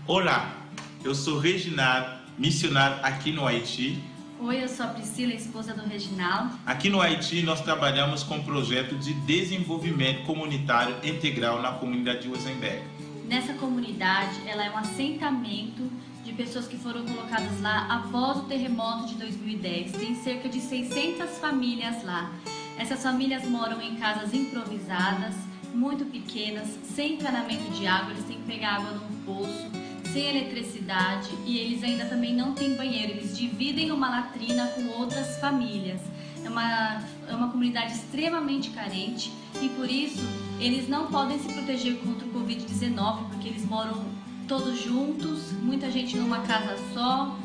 Olá, eu sou Reginaldo, missionário aqui no Haiti. Oi, eu sou a Priscila, esposa do Reginaldo. Aqui no Haiti nós trabalhamos com um projeto de desenvolvimento comunitário integral na comunidade de Rosenberg. Nessa comunidade, ela é um assentamento de pessoas que foram colocadas lá após o terremoto de 2010. Tem cerca de 600 famílias lá. Essas famílias moram em casas improvisadas, muito pequenas, sem encanamento de água, eles têm que pegar água num poço, sem eletricidade, e eles ainda também não têm banheiro, eles dividem uma latrina com outras famílias. É uma comunidade extremamente carente e por isso eles não podem se proteger contra o Covid-19, porque eles moram todos juntos, muita gente numa casa só,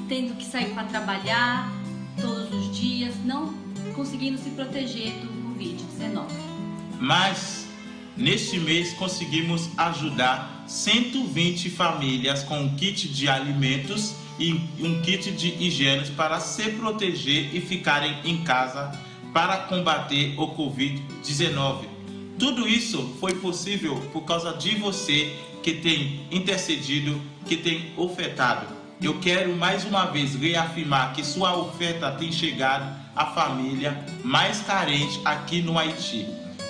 tendo que sair para trabalhar todos os dias, não conseguindo se proteger do Covid-19. Mas neste mês conseguimos ajudar 120 famílias com um kit de alimentos e um kit de higiene para se proteger e ficarem em casa para combater o Covid-19. Tudo isso foi possível por causa de você que tem intercedido, que tem ofertado. Eu quero mais uma vez reafirmar que sua oferta tem chegado à família mais carente aqui no Haiti.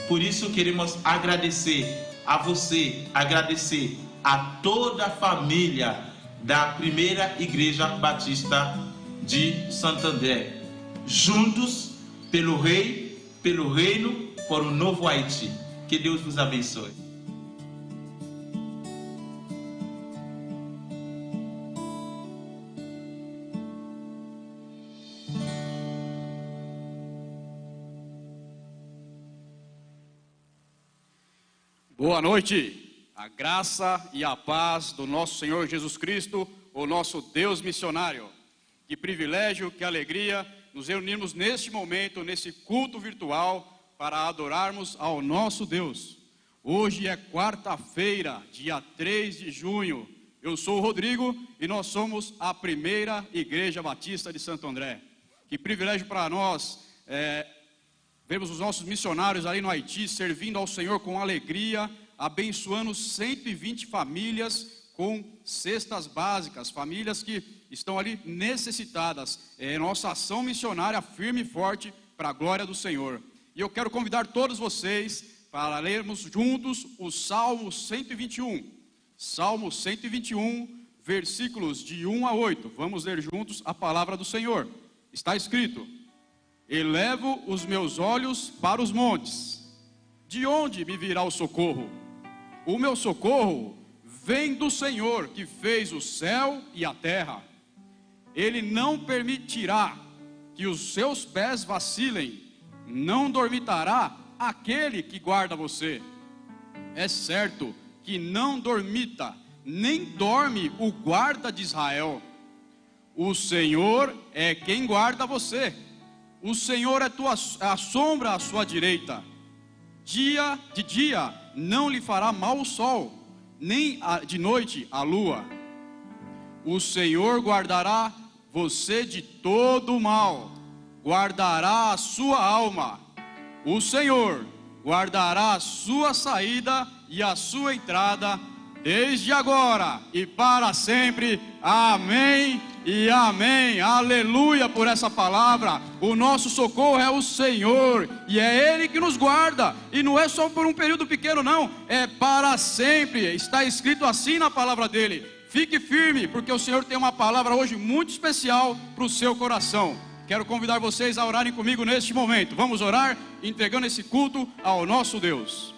Por isso queremos agradecer a você, agradecer a toda a família da Primeira Igreja Batista de Santo André. Juntos pelo Rei, pelo Reino, por um novo Haiti. Que Deus vos abençoe. Boa noite. A graça e a paz do nosso Senhor Jesus Cristo, o nosso Deus missionário. Que privilégio, que alegria nos reunirmos neste momento, nesse culto virtual, para adorarmos ao nosso Deus. Hoje é quarta-feira, dia 3 de junho. Eu sou o Rodrigo e nós somos a Primeira Igreja Batista de Santo André. Que privilégio para nós vermos os nossos missionários ali no Haiti servindo ao Senhor com alegria, abençoando 120 famílias com cestas básicas, famílias que estão ali necessitadas. É nossa ação missionária firme e forte para a glória do Senhor. E eu quero convidar todos vocês para lermos juntos o Salmo 121. Salmo 121, versículos de 1 a 8. Vamos ler juntos a palavra do Senhor. Está escrito: Elevo os meus olhos para os montes. De onde me virá o socorro? O meu socorro vem do Senhor, que fez o céu e a terra. Ele não permitirá que os seus pés vacilem, não dormitará aquele que guarda você. É certo que não dormita, nem dorme o guarda de Israel. O Senhor é quem guarda você. O Senhor é a sombra à sua direita. Dia de dia não lhe fará mal o sol, nem de noite a lua. O Senhor guardará você de todo o mal, guardará a sua alma. O Senhor guardará a sua saída e a sua entrada, desde agora e para sempre. Amém e amém. Aleluia por essa palavra. O nosso socorro é o Senhor e é Ele que nos guarda. E não é só por um período pequeno não, é para sempre. Está escrito assim na palavra dele. Fique firme, porque o Senhor tem uma palavra hoje muito especial para o seu coração. Quero convidar vocês a orarem comigo neste momento. Vamos orar entregando esse culto ao nosso Deus.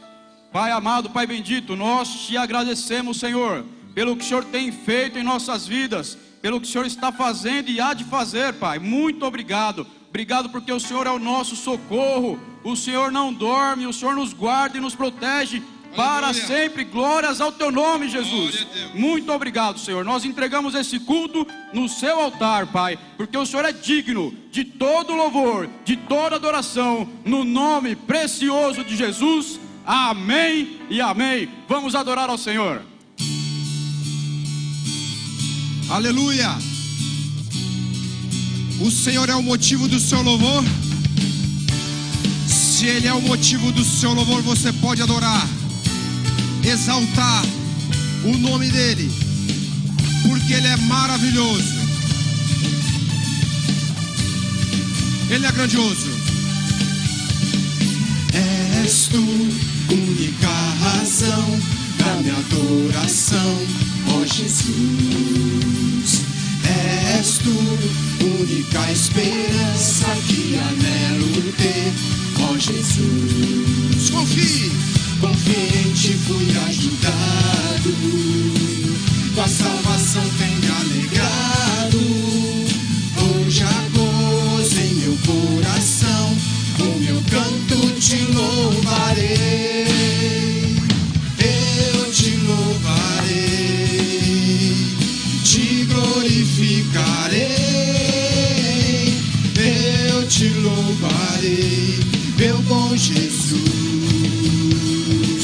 Pai amado, Pai bendito, nós te agradecemos, Senhor, pelo que o Senhor tem feito em nossas vidas, pelo que o Senhor está fazendo e há de fazer, Pai. Muito obrigado. Obrigado porque o Senhor é o nosso socorro. O Senhor não dorme, o Senhor nos guarda e nos protege para sempre. Glórias ao teu nome, Jesus. Muito obrigado, Senhor. Nós entregamos esse culto no seu altar, Pai, porque o Senhor é digno de todo louvor, de toda adoração, no nome precioso de Jesus. Amém e amém. Vamos adorar ao Senhor. Aleluia. O Senhor é o motivo do seu louvor. Se Ele é o motivo do seu louvor, você pode adorar, exaltar, o nome dele, porque ele é maravilhoso. Ele é grandioso. És tu, única razão da minha adoração, ó Jesus. És tu, única esperança que anelo ter, ó Jesus. Confie em ti fui ajudado, tua salvação tem me alegrado. Hoje há gozo em meu coração, com meu canto te louvarei. Eu te louvarei, te glorificarei. Eu te louvarei, meu bom Jesus.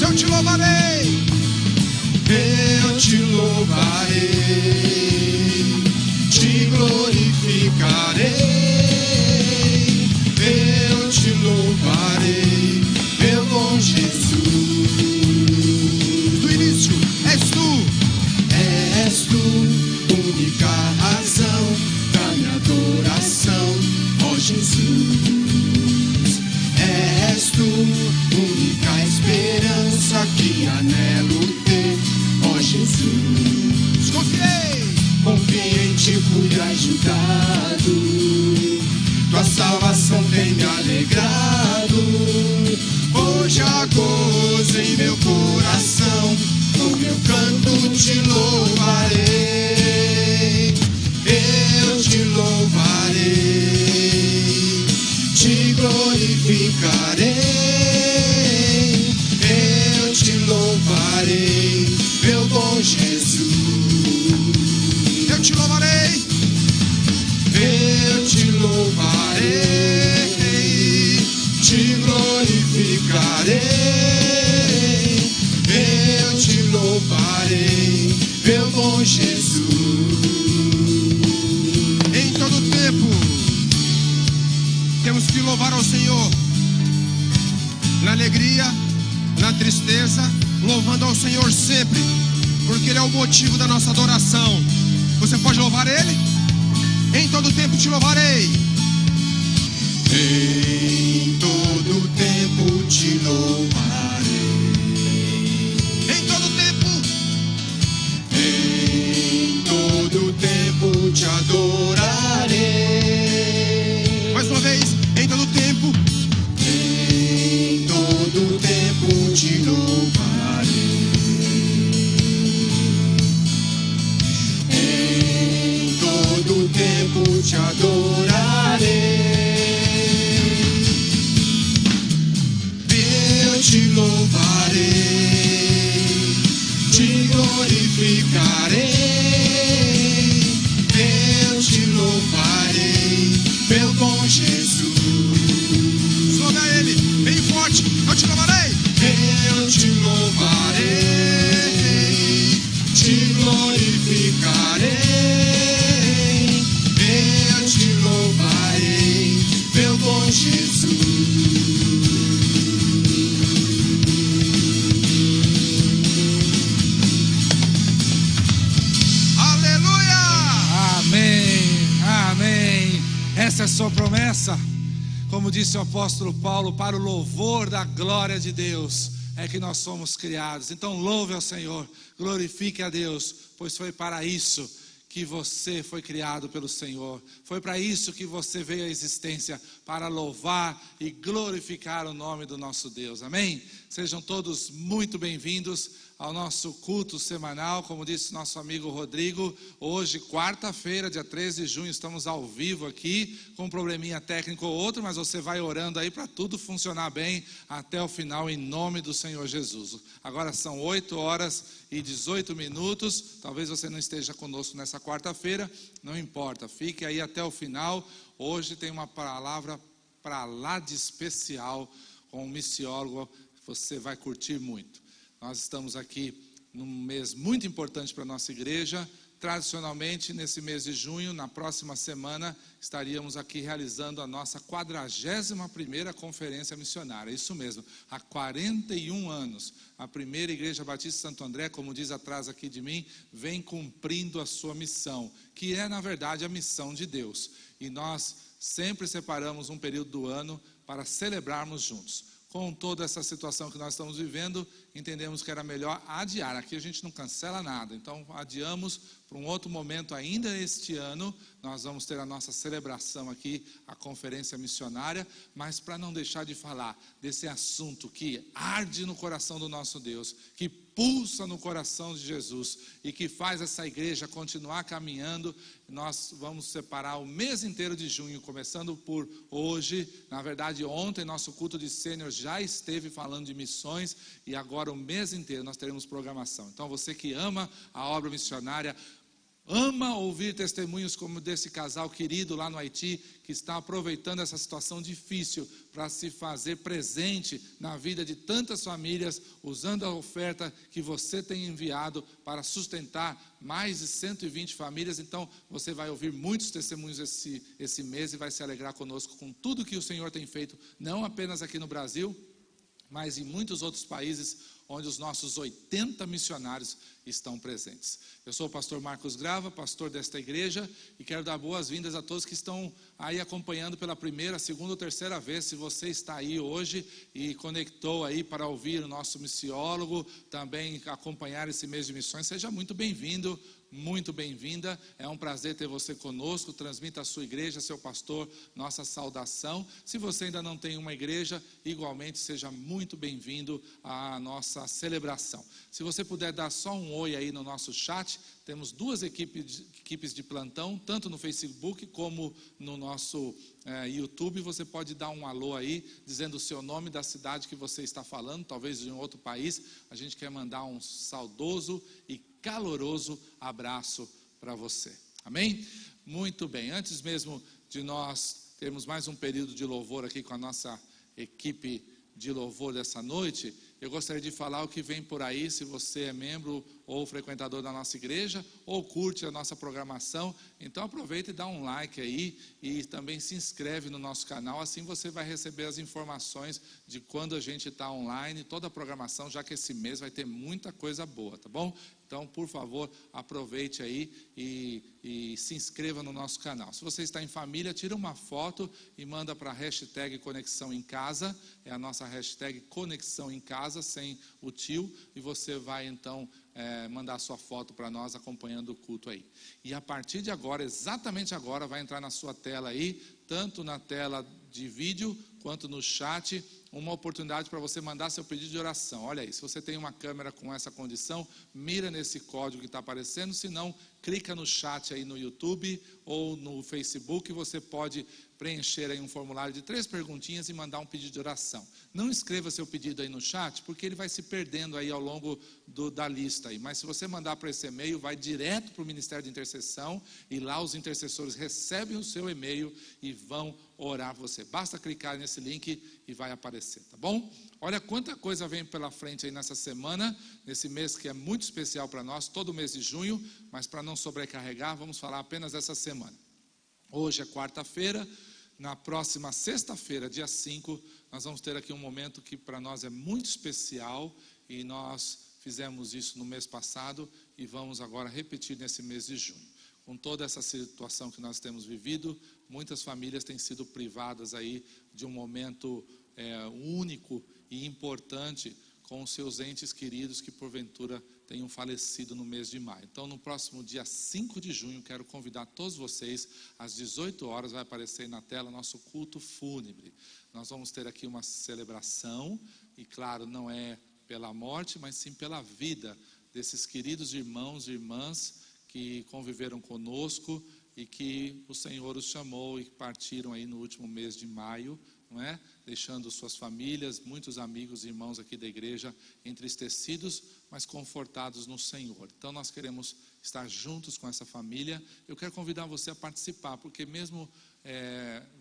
Eu te louvarei, eu te louvarei, te glorificarei. Eu te louvarei, meu bom Jesus. Do início, és tu, única razão da minha adoração, ó Jesus. És tu, única esperança que anelo ter, ó Jesus. Confiei em ti fui ajudado, tua salvação tem me alegrado. Hoje há gozo em meu coração, com meu canto te louvarei. Eu te louvarei, te glorificarei. Eu te louvarei, meu bom Jesus. Eu te louvarei, eu te louvarei, te glorificarei. Eu te louvarei, meu bom Jesus. Em todo tempo temos que louvar ao Senhor, na alegria, na tristeza, louvando ao Senhor sempre, porque Ele é o motivo da nossa adoração. Você pode louvar Ele? Em todo tempo te louvarei. Em todo tempo te louvarei. Em todo tempo. Em todo tempo te adorarei. Mais uma vez. Em todo tempo. Em todo tempo te louvarei. Em todo tempo te adorarei. Eu te louvarei, te glorificarei. Eu te louvarei, meu bom Jesus. Louve a Ele, bem forte. Eu te louvarei. Eu te louvarei, te glorificarei. Eu te louvarei, meu bom Jesus. Essa é a sua promessa, como disse o apóstolo Paulo, para o louvor da glória de Deus é que nós somos criados. Então louve ao Senhor, glorifique a Deus, pois foi para isso que você foi criado pelo Senhor. Foi para isso que você veio à existência, para louvar e glorificar o nome do nosso Deus. Amém? Sejam todos muito bem-vindos ao nosso culto semanal, como disse nosso amigo Rodrigo. Hoje, quarta-feira, dia 13 de junho, estamos ao vivo aqui, com um probleminha técnico ou outro, mas você vai orando aí para tudo funcionar bem até o final, em nome do Senhor Jesus. Agora são 8h18, talvez você não esteja conosco nessa quarta-feira, não importa, fique aí até o final. Hoje tem uma palavra para lá de especial com um missiólogo, você vai curtir muito. Nós estamos aqui num mês muito importante para a nossa igreja, tradicionalmente, nesse mês de junho, na próxima semana, estaríamos aqui realizando a nossa 41ª Conferência Missionária. Isso mesmo, há 41 anos, a primeira Igreja Batista Santo André, como diz atrás aqui de mim, vem cumprindo a sua missão, que é, na verdade, a missão de Deus. E nós sempre separamos um período do ano para celebrarmos juntos. Com toda essa situação que nós estamos vivendo, entendemos que era melhor adiar. Aqui a gente não cancela nada, então adiamos para um outro momento ainda este ano. Nós vamos ter a nossa celebração aqui, a conferência missionária, mas para não deixar de falar desse assunto que arde no coração do nosso Deus, que pulsa no coração de Jesus e que faz essa igreja continuar caminhando, nós vamos separar o mês inteiro de junho, começando por hoje. Na verdade, ontem nosso culto de sênior já esteve falando de missões e agora o mês inteiro nós teremos programação. Então você que ama a obra missionária, ama ouvir testemunhos como desse casal querido lá no Haiti, que está aproveitando essa situação difícil para se fazer presente na vida de tantas famílias, usando a oferta que você tem enviado para sustentar mais de 120 famílias. Então você vai ouvir muitos testemunhos esse mês e vai se alegrar conosco com tudo que o Senhor tem feito, não apenas aqui no Brasil, mas em muitos outros países onde os nossos 80 missionários estão presentes. Eu sou o pastor Marcos Grava, pastor desta igreja, e quero dar boas-vindas a todos que estão aí acompanhando pela primeira, segunda ou terceira vez. Se você está aí hoje e conectou aí para ouvir o nosso missiólogo, também acompanhar esse mês de missões, seja muito bem-vindo, muito bem-vinda. É um prazer ter você conosco. Transmita a sua igreja, seu pastor, nossa saudação. Se você ainda não tem uma igreja, igualmente seja muito bem-vindo à nossa celebração. Se você puder dar só um oi aí no nosso chat, temos duas equipes de plantão, tanto no Facebook como no nosso YouTube. Você pode dar um alô aí, dizendo o seu nome, da cidade que você está falando, talvez de um outro país. A gente quer mandar um saudoso e caloroso abraço para você. Amém? Muito bem, antes mesmo de nós termos mais um período de louvor aqui com a nossa equipe de louvor dessa noite, eu gostaria de falar o que vem por aí. Se você é membro ou frequentador da nossa igreja, ou curte a nossa programação, então aproveita e dá um like aí, e também se inscreve no nosso canal. Assim você vai receber as informações de quando a gente está online, toda a programação, já que esse mês vai ter muita coisa boa, tá bom? Então, por favor, aproveite aí e se inscreva no nosso canal. Se você está em família, tira uma foto e manda para a hashtag Conexão em Casa. É a nossa hashtag Conexão em Casa, sem o tio. E você vai, então, mandar sua foto para nós acompanhando o culto aí. E a partir de agora, exatamente agora, vai entrar na sua tela aí, tanto na tela de vídeo quanto no chat, uma oportunidade para você mandar seu pedido de oração. Olha aí, se você tem uma câmera com essa condição, mira nesse código que está aparecendo. Se não, clica no chat aí no YouTube ou no Facebook. Você pode preencher aí um formulário de 3 perguntinhas e mandar um pedido de oração. Não escreva seu pedido aí no chat, porque ele vai se perdendo aí ao longo da lista aí. Mas se você mandar para esse e-mail, vai direto para o Ministério de Intercessão, e lá os intercessores recebem o seu e-mail e vão orar por você. Basta clicar nesse link e vai aparecer, tá bom? Olha quanta coisa vem pela frente aí nessa semana, nesse mês que é muito especial para nós, todo mês de junho, mas para não sobrecarregar, vamos falar apenas dessa semana. Hoje é quarta-feira. Na próxima sexta-feira, dia 5, nós vamos ter aqui um momento que para nós é muito especial, e nós fizemos isso no mês passado e vamos agora repetir nesse mês de junho. Com toda essa situação que nós temos vivido, muitas famílias têm sido privadas aí de um momento único e importante com os seus entes queridos que porventura tenham falecido no mês de maio. Então, no próximo dia 5 de junho, quero convidar todos vocês, às 18 horas, vai aparecer na tela nosso culto fúnebre. Nós vamos ter aqui uma celebração, e claro, não é pela morte, mas sim pela vida desses queridos irmãos e irmãs que conviveram conosco e que o Senhor os chamou e partiram aí no último mês de maio, não é? Deixando suas famílias, muitos amigos e irmãos aqui da igreja entristecidos, mas confortados no Senhor. Então nós queremos estar juntos com essa família. Eu quero convidar você a participar, porque mesmo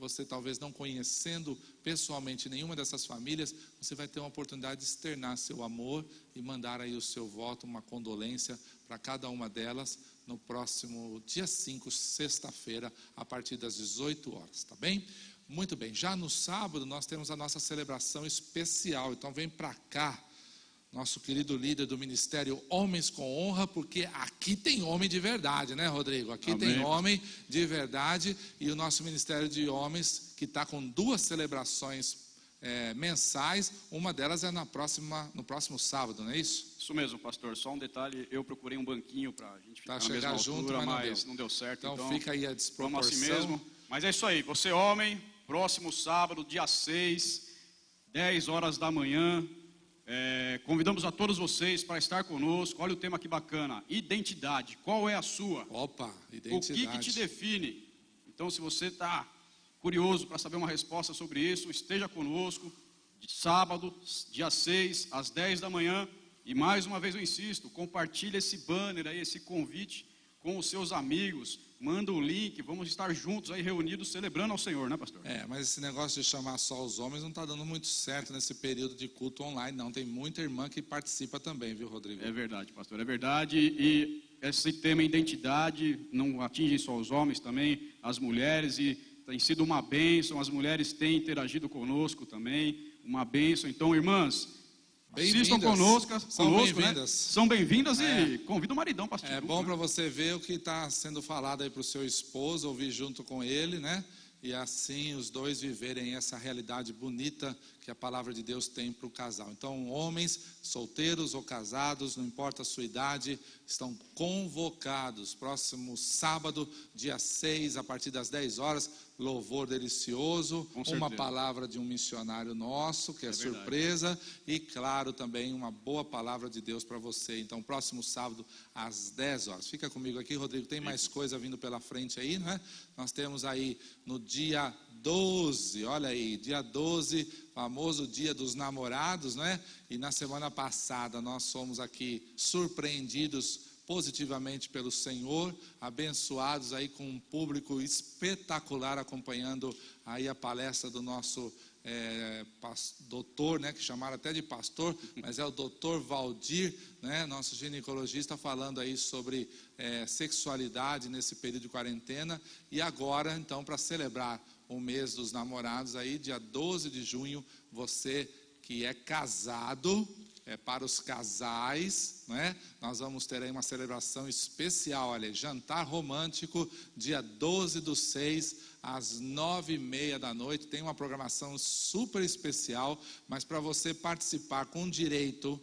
você talvez não conhecendo pessoalmente nenhuma dessas famílias, você vai ter uma oportunidade de externar seu amor e mandar aí o seu voto, uma condolência para cada uma delas, no próximo dia 5, sexta-feira, a partir das 18 horas, tá bem? Muito bem, já no sábado nós temos a nossa celebração especial, então vem para cá, nosso querido líder do ministério Homens com Honra, porque aqui tem homem de verdade, né, Rodrigo? Aqui Amém. tem homem de verdade, e o nosso ministério de homens, que está com 2 celebrações mensais, uma delas é no próximo sábado, não é isso? Isso mesmo, pastor. Só um detalhe, eu procurei um banquinho para a gente ficar na chegar mesma junto, altura, mas não deu certo. Então fica aí a desproporção. Vamos assim mesmo. Mas é isso aí, você homem, próximo sábado, dia 6, 10 horas da manhã, convidamos a todos vocês para estar conosco. Olha o tema que bacana, identidade. Qual é a sua? Opa, identidade. O que te define? Então, se você está curioso para saber uma resposta sobre isso, esteja conosco, sábado, dia 6, às 10 da manhã. E mais uma vez eu insisto, compartilhe esse banner aí, esse convite com os seus amigos, manda o link, vamos estar juntos aí reunidos celebrando ao Senhor, né, pastor? Mas esse negócio de chamar só os homens não está dando muito certo nesse período de culto online, não. Tem muita irmã que participa também, viu, Rodrigo? É verdade, pastor, é verdade. E esse tema identidade não atinge só os homens, também as mulheres, e tem sido uma bênção, as mulheres têm interagido conosco também, uma bênção. Então, irmãs, assistam conosco, são bem-vindas. Né? São bem-vindas e convida o maridão para assistir. É bom para você ver o que está sendo falado aí para o seu esposo, ouvir junto com ele, né? E assim os dois viverem essa realidade bonita que a palavra de Deus tem para o casal. Então, homens, solteiros ou casados, não importa a sua idade, estão convocados. Próximo sábado, dia 6, a partir das 10 horas, louvor delicioso, uma palavra de um missionário nosso, que é surpresa, e claro, também uma boa palavra de Deus para você. Então, próximo sábado, às 10 horas. Fica comigo aqui, Rodrigo, tem mais coisa vindo pela frente aí, não é? Nós temos aí no dia 12, olha aí, dia 12, famoso dia dos namorados, não é? E na semana passada nós fomos aqui surpreendidos positivamente pelo Senhor, abençoados aí com um público espetacular acompanhando aí a palestra do nosso doutor, né, que chamaram até de pastor, mas é o doutor Valdir, né, nosso ginecologista, falando aí sobre sexualidade nesse período de quarentena. E agora, então, para celebrar o mês dos namorados aí, dia 12 de junho, você que é casado, para os casais, né? Nós vamos ter aí uma celebração especial, olha, jantar romântico, dia 12/6, às 9h30 da noite. Tem uma programação super especial, mas para você participar com direito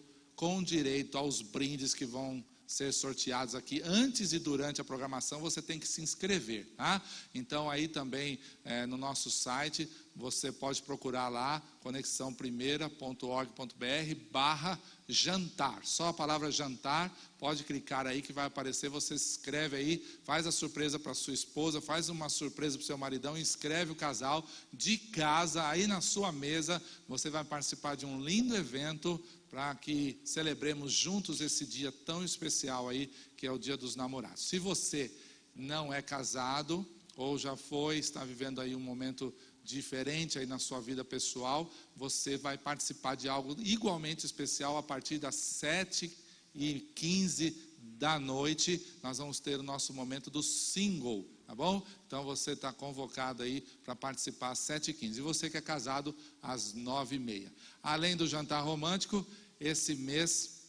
aos brindes que vão ser sorteados aqui antes e durante a programação, você tem que se inscrever, tá? Então aí também no nosso site você pode procurar lá conexãoprimeira.org.br/jantar, só a palavra jantar, pode clicar aí que vai aparecer, você se inscreve aí, faz a surpresa para sua esposa, faz uma surpresa para o seu maridão, inscreve o casal de casa, aí na sua mesa você vai participar de um lindo evento para que celebremos juntos esse dia tão especial aí, que é o Dia dos Namorados. Se você não é casado, ou já está vivendo aí um momento diferente aí na sua vida pessoal, você vai participar de algo igualmente especial a partir das 7h15 da noite. Nós vamos ter o nosso momento do single, tá bom? Então você está convocado aí para participar às 7h15. E você que é casado, às 9h30. Além do jantar romântico, esse mês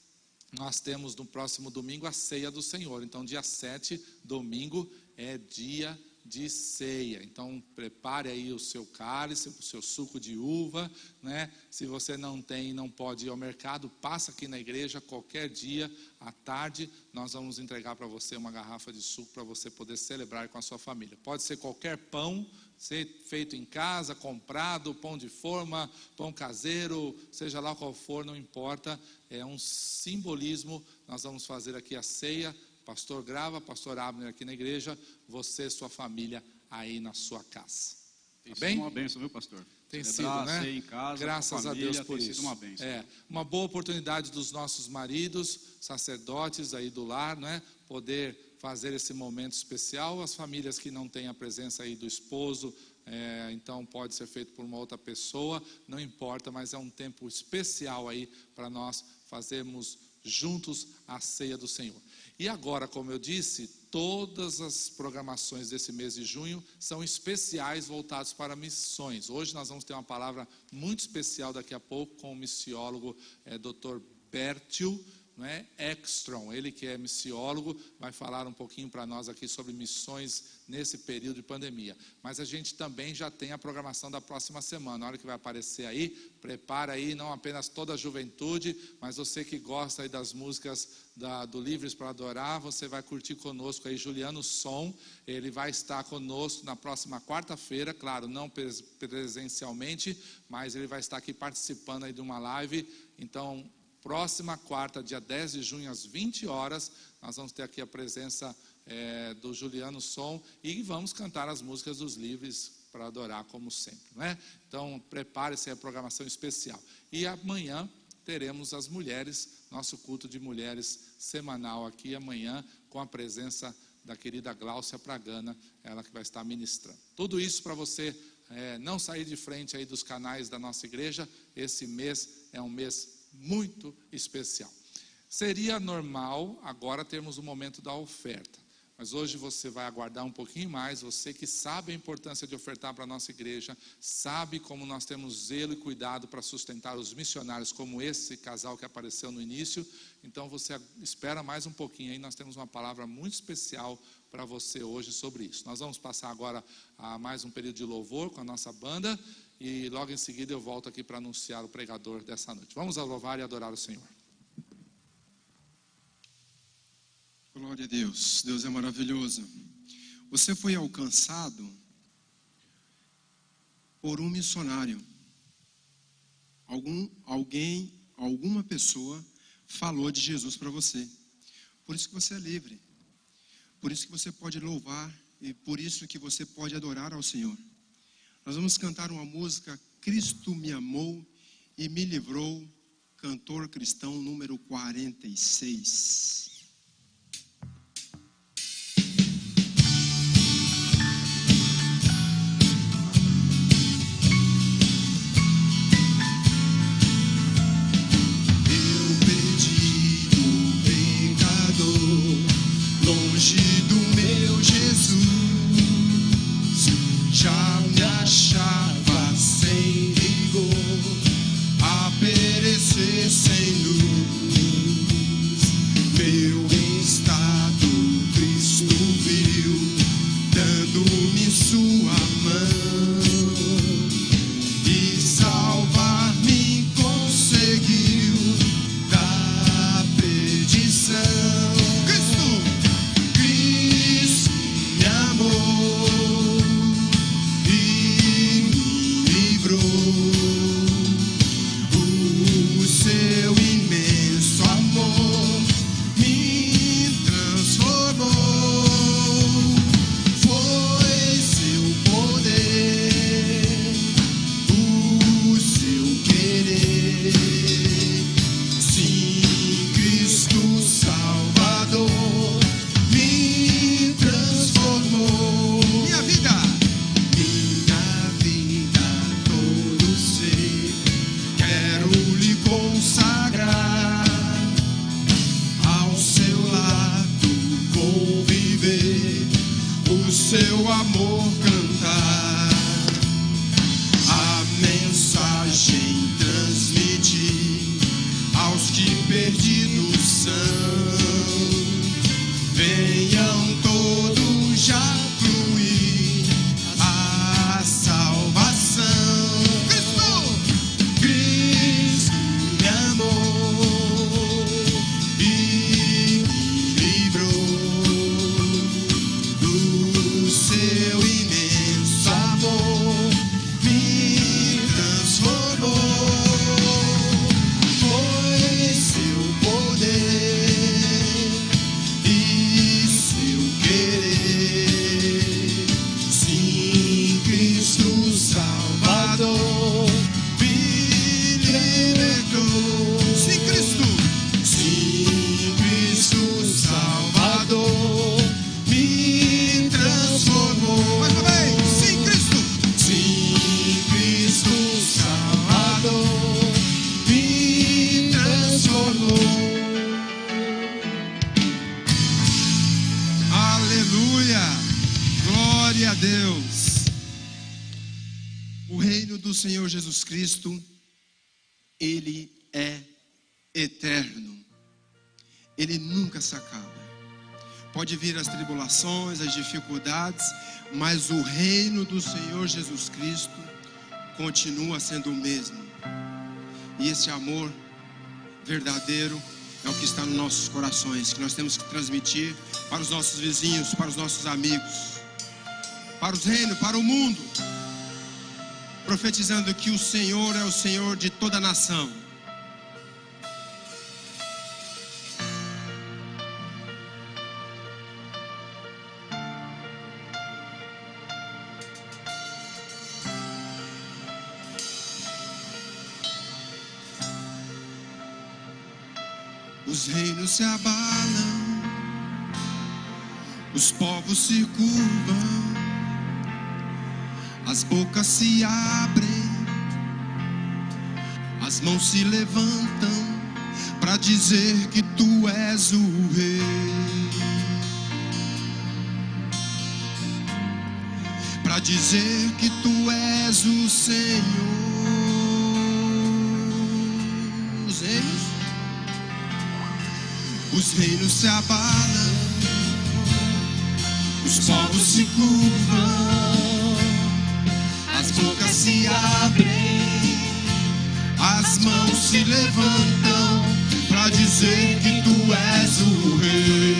nós temos no próximo domingo a ceia do Senhor. Então dia 7, domingo, é dia de ceia. Então prepare aí o seu cálice, o seu suco de uva, né? Se você não tem, não pode ir ao mercado, passa aqui na igreja qualquer dia à tarde, nós vamos entregar para você uma garrafa de suco para você poder celebrar com a sua família. Pode ser qualquer pão, ser feito em casa, comprado, pão de forma, pão caseiro, seja lá qual for, não importa, é um simbolismo. Nós vamos fazer aqui a ceia. Pastor Grava, pastor Abner aqui na igreja, você e sua família aí na sua casa. Tem sido uma bênção, viu, pastor? Tem sido, né? Em casa, graças a Deus por isso. Sido uma bênção. Uma boa oportunidade dos nossos maridos, sacerdotes aí do lar, né? Poder fazer esse momento especial. As famílias que não têm a presença aí do esposo, então pode ser feito por uma outra pessoa, não importa, mas é um tempo especial aí para nós fazermos juntos a ceia do Senhor. E agora, como eu disse, todas as programações desse mês de junho são especiais voltados para missões. Hoje nós vamos ter uma palavra muito especial daqui a pouco com o missiólogo Dr. Bertil, não é? Ekstrom, ele que é missiólogo, vai falar um pouquinho para nós aqui sobre missões nesse período de pandemia. Mas a gente também já tem a programação da próxima semana. Na hora que vai aparecer aí, prepara aí não apenas toda a juventude, mas você que gosta aí das músicas do Livres para Adorar, você vai curtir conosco aí Juliano Som. Ele vai estar conosco na próxima quarta-feira, claro, não presencialmente, mas ele vai estar aqui participando aí de uma live. Então, próxima quarta, dia 10 de junho, às 20 horas, nós vamos ter aqui a presença do Juliano Som e vamos cantar as músicas dos Livres para Adorar, como sempre, não é? Então, prepare-se a programação especial. E amanhã teremos as mulheres, nosso culto de mulheres semanal aqui amanhã, com a presença da querida Gláucia Pragana, ela que vai estar ministrando. Tudo isso para você não sair de frente aí dos canais da nossa igreja. Esse mês é um mês muito especial. Seria normal agora termos o momento da oferta, mas hoje você vai aguardar um pouquinho mais. Você que sabe a importância de ofertar para a nossa igreja, sabe como nós temos zelo e cuidado para sustentar os missionários, como esse casal que apareceu no início. Então você espera mais um pouquinho aí, nós temos uma palavra muito especial para você hoje sobre isso. Nós vamos passar agora a mais um período de louvor com a nossa banda e logo em seguida eu volto aqui para anunciar o pregador dessa noite. Vamos louvar e adorar o Senhor. Glória a Deus, Deus é maravilhoso. Você foi alcançado por um missionário. Alguma pessoa falou de Jesus para você. Por isso que você é livre. Por isso que você pode louvar e por isso que você pode adorar ao Senhor. Nós vamos cantar uma música, Cristo me amou e me livrou, cantor cristão número 46. Sem luz, meu estado Cristo viu, dando-me sua mão e salvar-me conseguiu da perdição. Cristo me amou. Glória a Deus. O reino do Senhor Jesus Cristo, ele é eterno. Ele nunca se acaba. Pode vir as tribulações, as dificuldades, mas o reino do Senhor Jesus Cristo continua sendo o mesmo. E esse amor verdadeiro é o que está nos nossos corações, que nós temos que transmitir para os nossos vizinhos, para os nossos amigos, para os reinos, para o mundo, profetizando que o Senhor é o Senhor de toda a nação. Os reinos se abalam, os povos se curvam, as bocas se abrem, as mãos se levantam para dizer que tu és o rei, para dizer que tu és o Senhor. Os reinos se abalam, os povos se curvam, as bocas se abrem, as mãos se levantam para dizer que tu és o rei,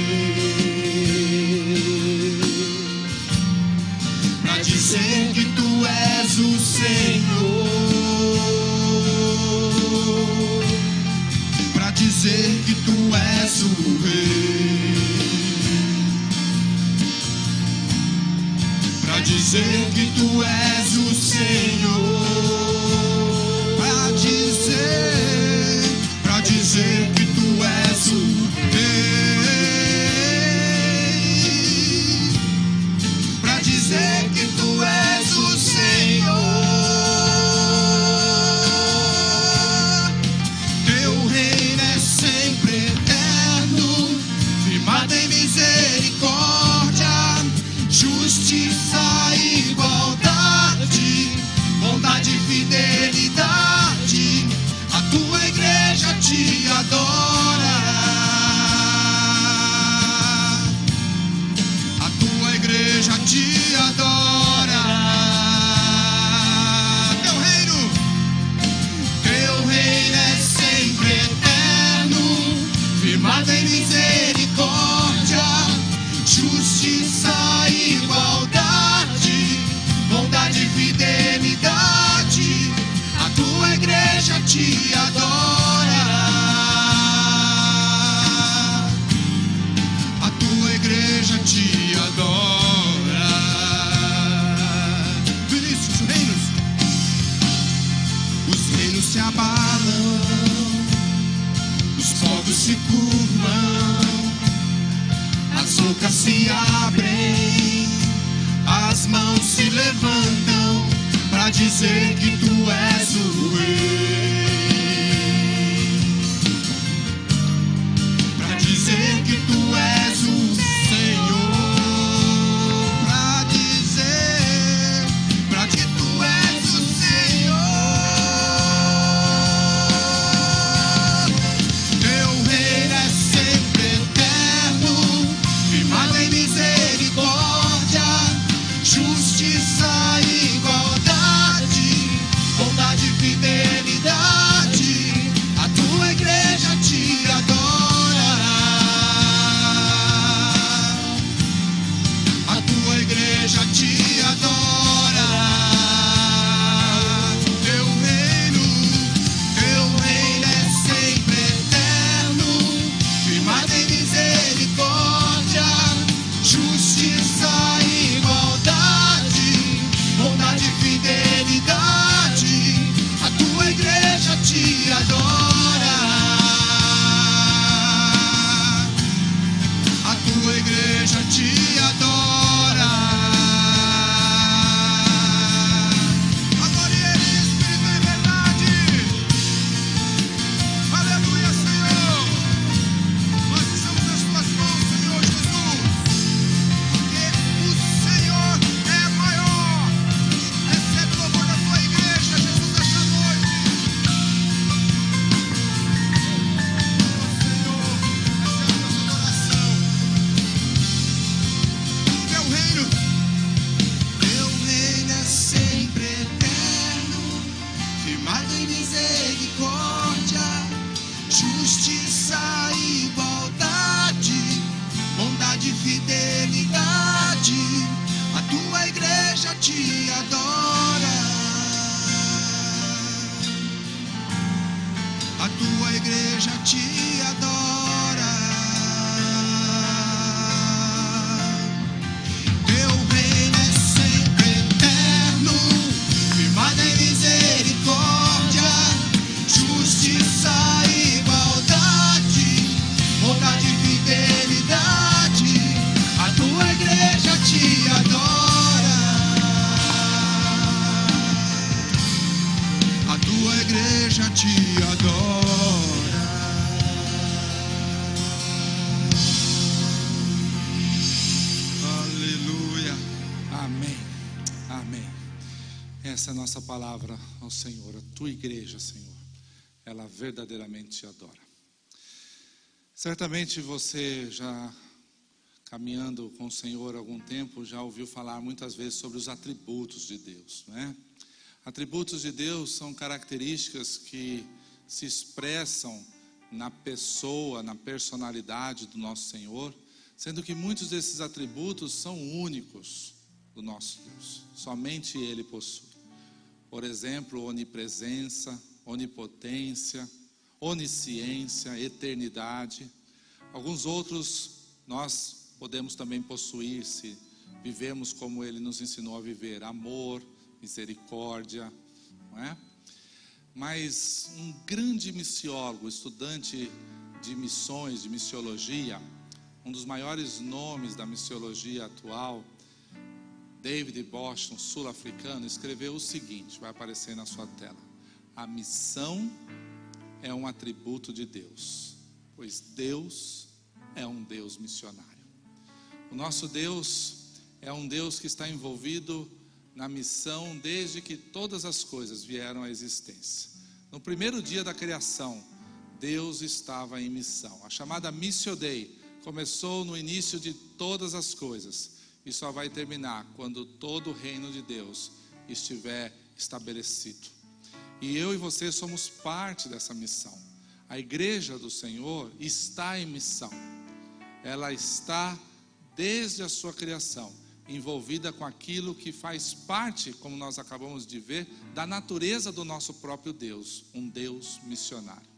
para dizer que tu és o Senhor, para dizer que tu és o rei, para dizer que tu és o Senhor, para dizer que tu és o rei, para dizer que tu és o Senhor. Teu reino é sempre eterno, firmado em misericórdia, justiça e igualdade, bondade e fidelidade. A tua igreja te adora, a tua igreja te adora. Teu reino é sempre eterno, firmado em misericórdia, justiça e igualdade, bondade e fidelidade. A tua igreja te adora, a tua igreja te adora. Vinícius, os reinos se abalam, os povos se curvam, as bocas se abrem, as mãos se levantam para dizer que tu és o rei, para dizer que tu és o Senhor, para dizer que tu és o Senhor. Teu reino é sempre eterno, firmado em misericórdia, justiça e igualdade, bondade e fidelidade. A tua igreja te adora, a tua igreja te adora. Teu reino é sempre eterno, firmado em misericórdia, justiça e igualdade, bondade e fidelidade. A tua igreja te adora, a tua igreja te adora. igreja te adora. A tua igreja te adora. Teu reino é sempre eterno, firmado em misericórdia, justiça e igualdade, bondade e fidelidade. A tua igreja te adora. A tua igreja te adora. Aleluia. Amém. Amém. Essa é a nossa palavra ao Senhor. A tua igreja, Senhor, ela verdadeiramente te adora. Certamente você já caminhando com o Senhor há algum tempo já ouviu falar muitas vezes sobre os atributos de Deus, né? Atributos de Deus são características que se expressam na pessoa, na personalidade do nosso Senhor, sendo que muitos desses atributos são únicos do nosso Deus. Somente Ele possui. Por exemplo, onipresença, onipotência, onisciência, eternidade. Alguns outros nós podemos também possuir se vivemos como Ele nos ensinou a viver: amor, misericórdia, não é? Mas um grande missiólogo, estudante de missões, de missiologia, um dos maiores nomes da missiologia atual, David Boston, sul-africano, escreveu o seguinte, vai aparecer na sua tela: a missão é um atributo de Deus, pois Deus é um Deus missionário. O nosso Deus é um Deus que está envolvido na missão desde que todas as coisas vieram à existência. No primeiro dia da criação, Deus estava em missão. A chamada Missio Dei começou no início de todas as coisas e só vai terminar quando todo o reino de Deus estiver estabelecido. E eu e você somos parte dessa missão. A igreja do Senhor está em missão. Ela está desde a sua criação envolvida com aquilo que faz parte, como nós acabamos de ver, da natureza do nosso próprio Deus, um Deus missionário.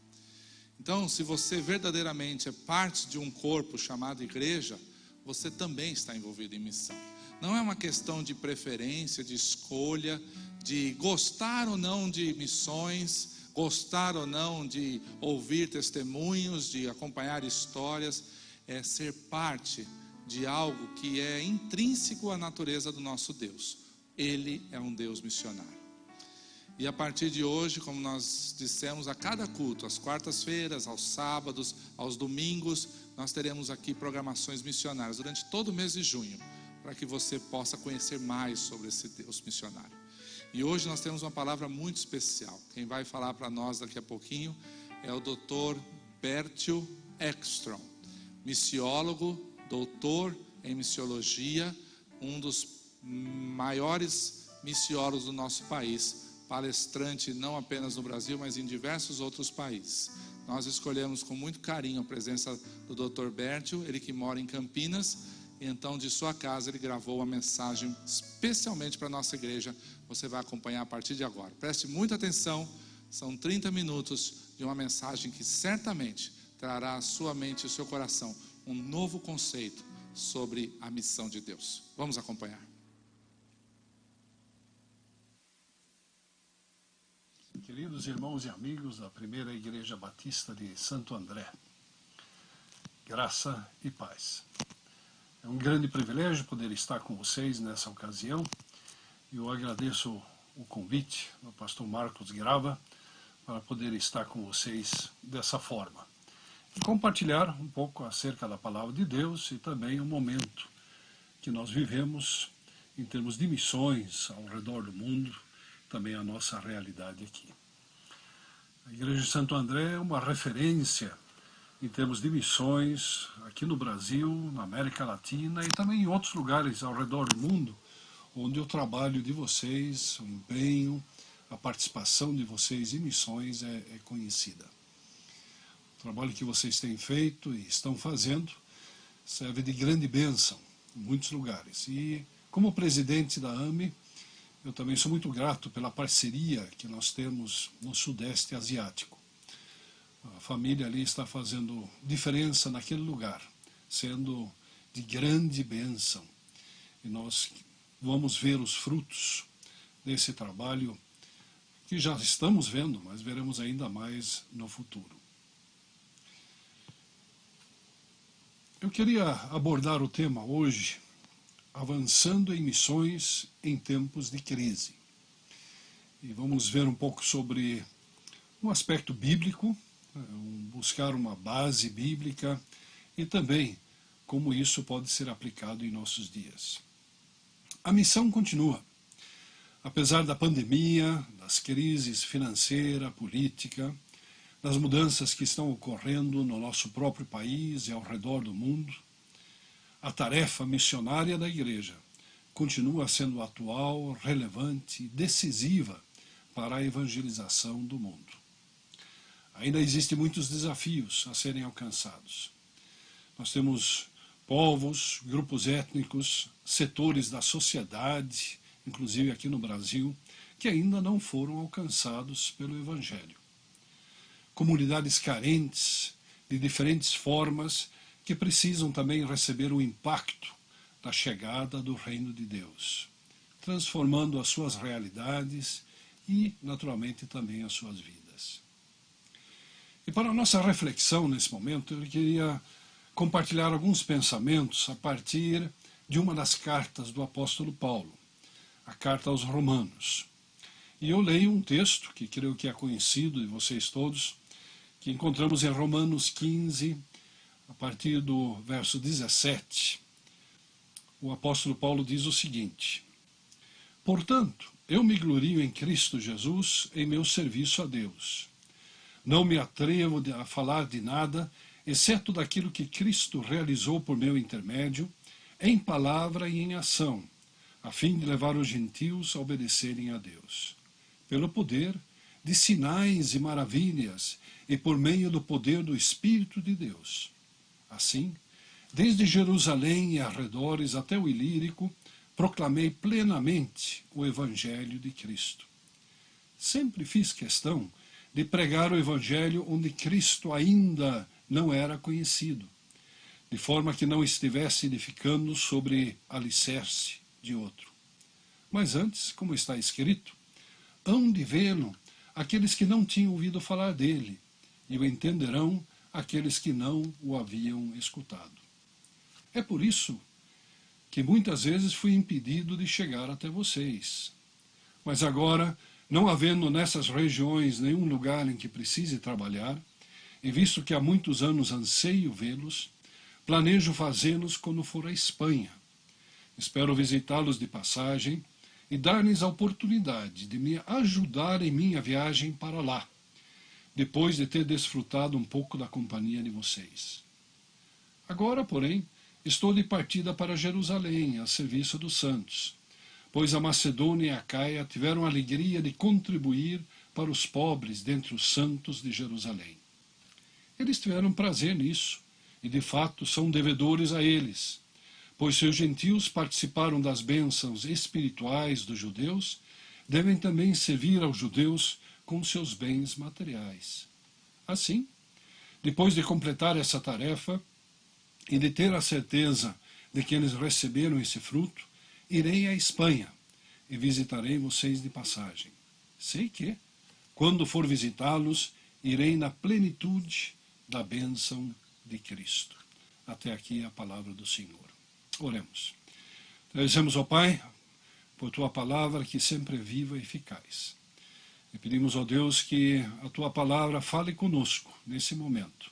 Então, se você verdadeiramente é parte de um corpo chamado igreja, você também está envolvido em missão. Não é uma questão de preferência, de escolha, de gostar ou não de missões, gostar ou não de ouvir testemunhos, de acompanhar histórias. É ser parte de algo que é intrínseco à natureza do nosso Deus. Ele é um Deus missionário. E a partir de hoje, como nós dissemos, a cada culto, às quartas-feiras, aos sábados, aos domingos, nós teremos aqui programações missionárias durante todo o mês de junho, para que você possa conhecer mais sobre esse Deus missionário. E hoje nós temos uma palavra muito especial. Quem vai falar para nós daqui a pouquinho é o Dr. Bertil Ekstrom, missiólogo, doutor em missiologia, um dos maiores missiólogos do nosso país, palestrante não apenas no Brasil, mas em diversos outros países. Nós escolhemos com muito carinho a presença do Dr. Bertil, ele que mora em Campinas, e então de sua casa ele gravou uma mensagem especialmente para a nossa igreja. Você vai acompanhar a partir de agora. Preste muita atenção, são 30 minutos de uma mensagem que certamente trará à sua mente e ao seu coração um novo conceito sobre a missão de Deus. Vamos acompanhar. Queridos irmãos e amigos da Primeira Igreja Batista de Santo André, graça e paz. É um grande privilégio poder estar com vocês nessa ocasião. Eu agradeço o convite do pastor Marcos Grava para poder estar com vocês dessa forma e compartilhar um pouco acerca da palavra de Deus e também o momento que nós vivemos em termos de missões ao redor do mundo, também a nossa realidade aqui. A Igreja de Santo André é uma referência em termos de missões aqui no Brasil, na América Latina e também em outros lugares ao redor do mundo, onde o trabalho de vocês, o empenho, a participação de vocês em missões é conhecida. O trabalho que vocês têm feito e estão fazendo serve de grande bênção em muitos lugares. E Como presidente da AME, eu também sou muito grato pela parceria que nós temos no Sudeste Asiático. A família ali está fazendo diferença naquele lugar, sendo de grande bênção. E nós vamos ver os frutos desse trabalho que já estamos vendo, mas veremos ainda mais no futuro. Eu queria abordar o tema hoje, avançando em missões em tempos de crise. E vamos ver um pouco sobre um aspecto bíblico, buscar uma base bíblica e também como isso pode ser aplicado em nossos dias. A missão continua. Apesar da pandemia, das crises financeira, política, das mudanças que estão ocorrendo no nosso próprio país e ao redor do mundo, a tarefa missionária da Igreja continua sendo atual, relevante e decisiva para a evangelização do mundo. Ainda existem muitos desafios a serem alcançados. Nós temos povos, grupos étnicos, setores da sociedade, inclusive aqui no Brasil, que ainda não foram alcançados pelo Evangelho. Comunidades carentes, de diferentes formas, que precisam também receber o impacto da chegada do Reino de Deus, transformando as suas realidades e, naturalmente, também as suas vidas. E para a nossa reflexão nesse momento, eu queria compartilhar alguns pensamentos a partir de uma das cartas do apóstolo Paulo, a carta aos Romanos. E eu leio um texto que creio que é conhecido de vocês todos, que encontramos em Romanos 15, a partir do verso 17. O apóstolo Paulo diz o seguinte: portanto, eu me glorio em Cristo Jesus em meu serviço a Deus. Não me atrevo a falar de nada, exceto daquilo que Cristo realizou por meu intermédio, em palavra e em ação, a fim de levar os gentios a obedecerem a Deus. Pelo poder de sinais e maravilhas, e por meio do poder do Espírito de Deus. Assim, desde Jerusalém e arredores até o Ilírico, proclamei plenamente o Evangelho de Cristo. Sempre fiz questão de pregar o Evangelho onde Cristo ainda não era conhecido, de forma que não estivesse edificando sobre alicerce de outro. Mas antes, como está escrito, hão de vê-lo aqueles que não tinham ouvido falar dele, e o entenderão aqueles que não o haviam escutado. É por isso que muitas vezes fui impedido de chegar até vocês. Mas agora, não havendo nessas regiões nenhum lugar em que precise trabalhar, e visto que há muitos anos anseio vê-los, planejo fazê-los quando for à Espanha. Espero visitá-los de passagem e dar-lhes a oportunidade de me ajudar em minha viagem para lá, depois de ter desfrutado um pouco da companhia de vocês. Agora, porém, estou de partida para Jerusalém, a serviço dos santos, pois a Macedônia e a Acaia tiveram a alegria de contribuir para os pobres dentre os santos de Jerusalém. Eles tiveram prazer nisso, e de fato são devedores a eles, pois se os gentios participaram das bênçãos espirituais dos judeus, devem também servir aos judeus com seus bens materiais. Assim, depois de completar essa tarefa e de ter a certeza de que eles receberam esse fruto, irei à Espanha e visitarei vocês de passagem. Sei que, quando for visitá-los, irei na plenitude da bênção de Cristo. Até aqui a palavra do Senhor. Oremos. Agradecemos ao Pai por Tua palavra que sempre é viva e eficaz. E pedimos ao Deus que a Tua palavra fale conosco nesse momento.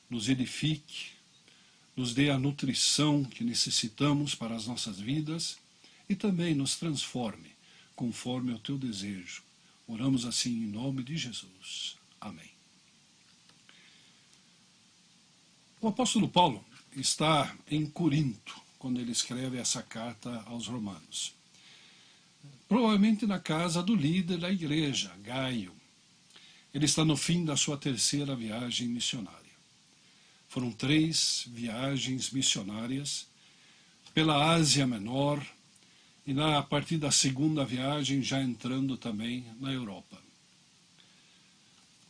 Nos edifique, nos dê a nutrição que necessitamos para as nossas vidas e também nos transforme conforme o Teu desejo. Oramos assim em nome de Jesus. Amém. O apóstolo Paulo está em Corinto quando ele escreve essa carta aos Romanos. Provavelmente na casa do líder da igreja, Gaio. Ele está no fim da sua terceira viagem missionária. Foram 3 viagens missionárias pela Ásia Menor, e a partir da segunda viagem já entrando também na Europa.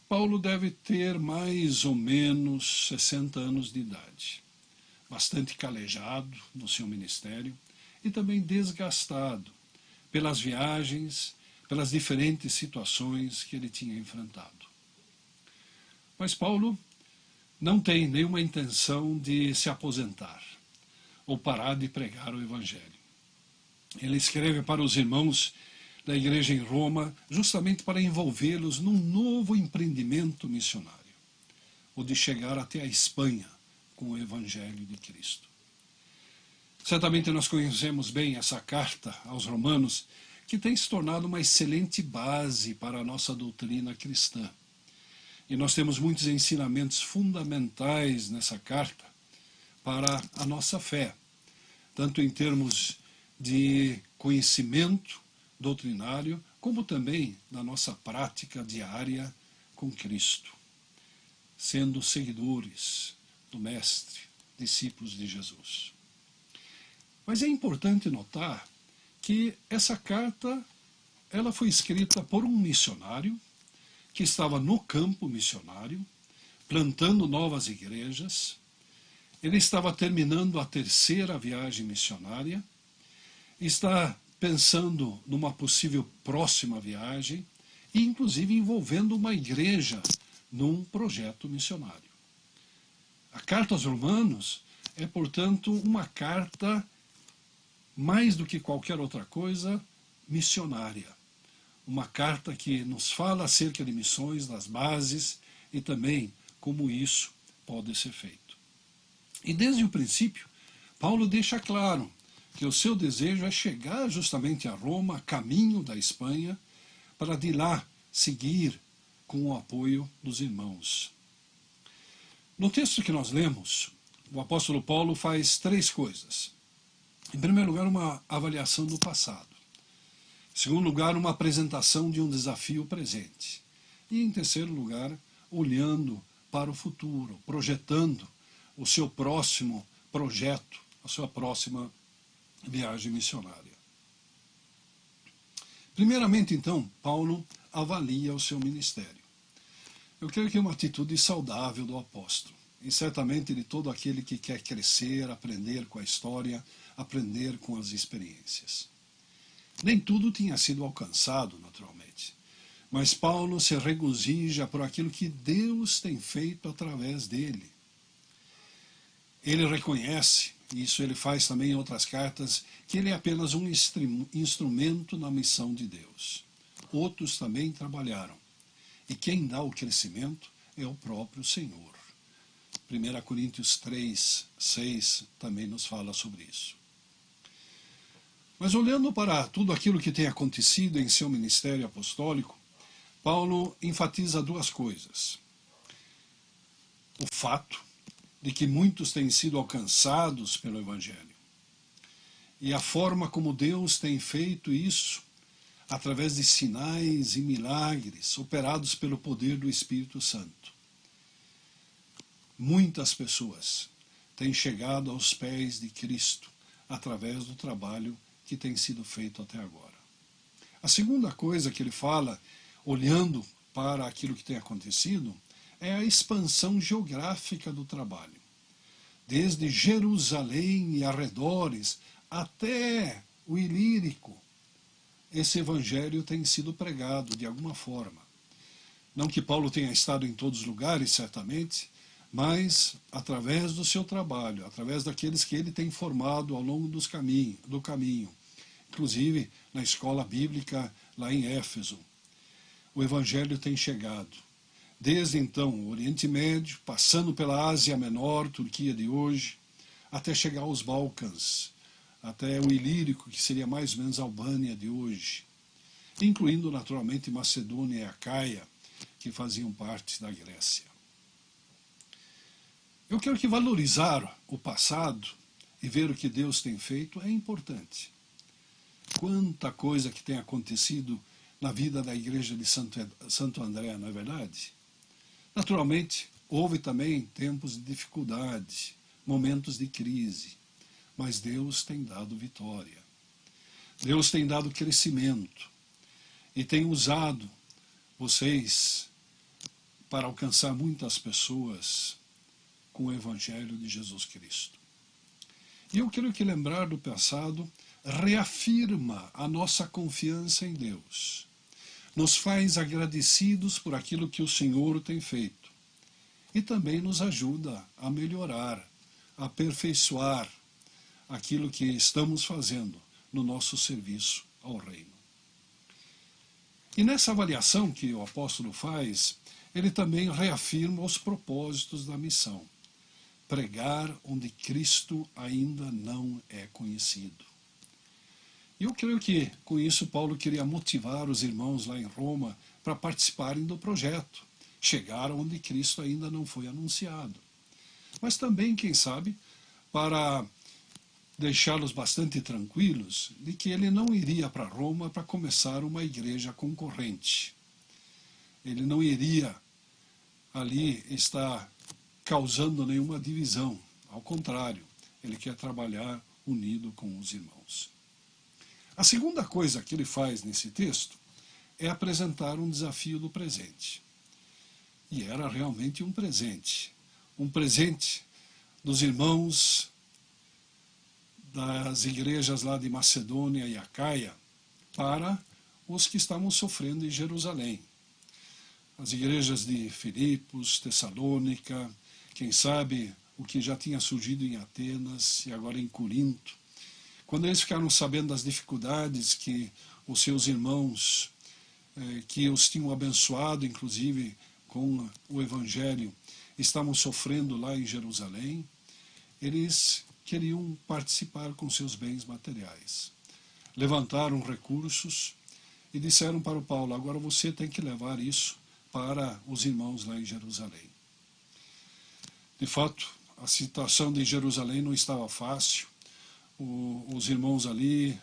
Paulo deve ter mais ou menos 60 anos de idade, bastante calejado no seu ministério e também desgastado pelas viagens, pelas diferentes situações que ele tinha enfrentado. Mas Paulo não tem nenhuma intenção de se aposentar ou parar de pregar o Evangelho. Ele escreve para os irmãos da igreja em Roma justamente para envolvê-los num novo empreendimento missionário, o de chegar até a Espanha com o Evangelho de Cristo. Certamente nós conhecemos bem essa carta aos romanos, que tem se tornado uma excelente base para a nossa doutrina cristã. E nós temos muitos ensinamentos fundamentais nessa carta para a nossa fé, tanto em termos de conhecimento doutrinário, como também na nossa prática diária com Cristo, sendo seguidores do Mestre, discípulos de Jesus. Mas é importante notar que essa carta ela foi escrita por um missionário que estava no campo missionário, plantando novas igrejas. Ele estava terminando a terceira viagem missionária, está pensando numa possível próxima viagem e inclusive envolvendo uma igreja num projeto missionário. A carta aos Romanos é, portanto, uma carta, mais do que qualquer outra coisa, missionária. Uma carta que nos fala acerca de missões, das bases e também como isso pode ser feito. E desde o princípio, Paulo deixa claro que o seu desejo é chegar justamente a Roma, a caminho da Espanha, para de lá seguir com o apoio dos irmãos. No texto que nós lemos, o apóstolo Paulo faz três coisas. Em primeiro lugar, uma avaliação do passado. Em segundo lugar, uma apresentação de um desafio presente. E em terceiro lugar, olhando para o futuro, projetando o seu próximo projeto, a sua próxima viagem missionária. Primeiramente, então, Paulo avalia o seu ministério. Eu creio que é uma atitude saudável do apóstolo, e certamente de todo aquele que quer crescer, aprender com a história, aprender com as experiências. Nem tudo tinha sido alcançado, naturalmente, mas Paulo se regozija por aquilo que Deus tem feito através dele. Ele reconhece, e isso ele faz também em outras cartas, que ele é apenas um instrumento na missão de Deus. Outros também trabalharam. E quem dá o crescimento é o próprio Senhor. 1 Coríntios 3, 6 também nos fala sobre isso. Mas olhando para tudo aquilo que tem acontecido em seu ministério apostólico, Paulo enfatiza duas coisas. O fato de que muitos têm sido alcançados pelo Evangelho. E a forma como Deus tem feito isso, através de sinais e milagres operados pelo poder do Espírito Santo. Muitas pessoas têm chegado aos pés de Cristo através do trabalho que tem sido feito até agora. A segunda coisa que ele fala, olhando para aquilo que tem acontecido, é a expansão geográfica do trabalho. Desde Jerusalém e arredores até o Ilírico, esse evangelho tem sido pregado de alguma forma. Não que Paulo tenha estado em todos os lugares, certamente, mas através do seu trabalho, através daqueles que ele tem formado ao longo do caminho, inclusive na escola bíblica lá em Éfeso, o evangelho tem chegado. Desde então, o Oriente Médio, passando pela Ásia Menor, Turquia de hoje, até chegar aos Balcãs, até o Ilírico, que seria mais ou menos a Albânia de hoje, incluindo naturalmente Macedônia e Acaia, que faziam parte da Grécia. Eu quero que valorizar o passado e ver o que Deus tem feito é importante. Quanta coisa que tem acontecido na vida da igreja de Santo André, não é verdade? Naturalmente, houve também tempos de dificuldade, momentos de crise, mas Deus tem dado vitória. Deus tem dado crescimento e tem usado vocês para alcançar muitas pessoas com o Evangelho de Jesus Cristo. E eu quero que lembrar do passado reafirma a nossa confiança em Deus. Nos faz agradecidos por aquilo que o Senhor tem feito. E também nos ajuda a melhorar, a aperfeiçoar aquilo que estamos fazendo no nosso serviço ao Reino. E nessa avaliação que o apóstolo faz, ele também reafirma os propósitos da missão. Pregar onde Cristo ainda não é conhecido. E eu creio que, com isso, Paulo queria motivar os irmãos lá em Roma para participarem do projeto, chegar onde Cristo ainda não foi anunciado. Mas também, quem sabe, para deixá-los bastante tranquilos de que ele não iria para Roma para começar uma igreja concorrente. Ele não iria ali estar causando nenhuma divisão. Ao contrário, ele quer trabalhar unido com os irmãos. A segunda coisa que ele faz nesse texto é apresentar um desafio do presente. E era realmente um presente dos irmãos das igrejas lá de Macedônia e Acaia para os que estavam sofrendo em Jerusalém. As igrejas de Filipos, Tessalônica, quem sabe o que já tinha surgido em Atenas e agora em Corinto. Quando eles ficaram sabendo das dificuldades que os seus irmãos, que os tinham abençoado, inclusive com o Evangelho, estavam sofrendo lá em Jerusalém, eles queriam participar com seus bens materiais. Levantaram recursos e disseram para o Paulo: agora você tem que levar isso para os irmãos lá em Jerusalém. De fato, a situação de Jerusalém não estava fácil. Os irmãos ali,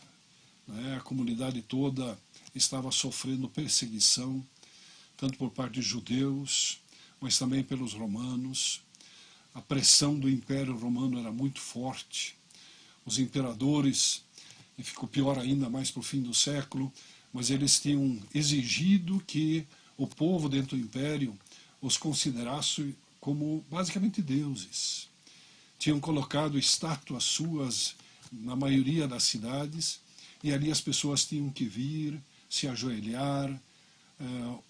a comunidade toda estava sofrendo perseguição, tanto por parte de judeus, mas também pelos romanos. A pressão do Império Romano era muito forte. Os imperadores, e ficou pior ainda mais para o fim do século, mas eles tinham exigido que o povo dentro do Império os considerasse como basicamente deuses. Tinham colocado estátuas suas na maioria das cidades, e ali as pessoas tinham que vir, se ajoelhar,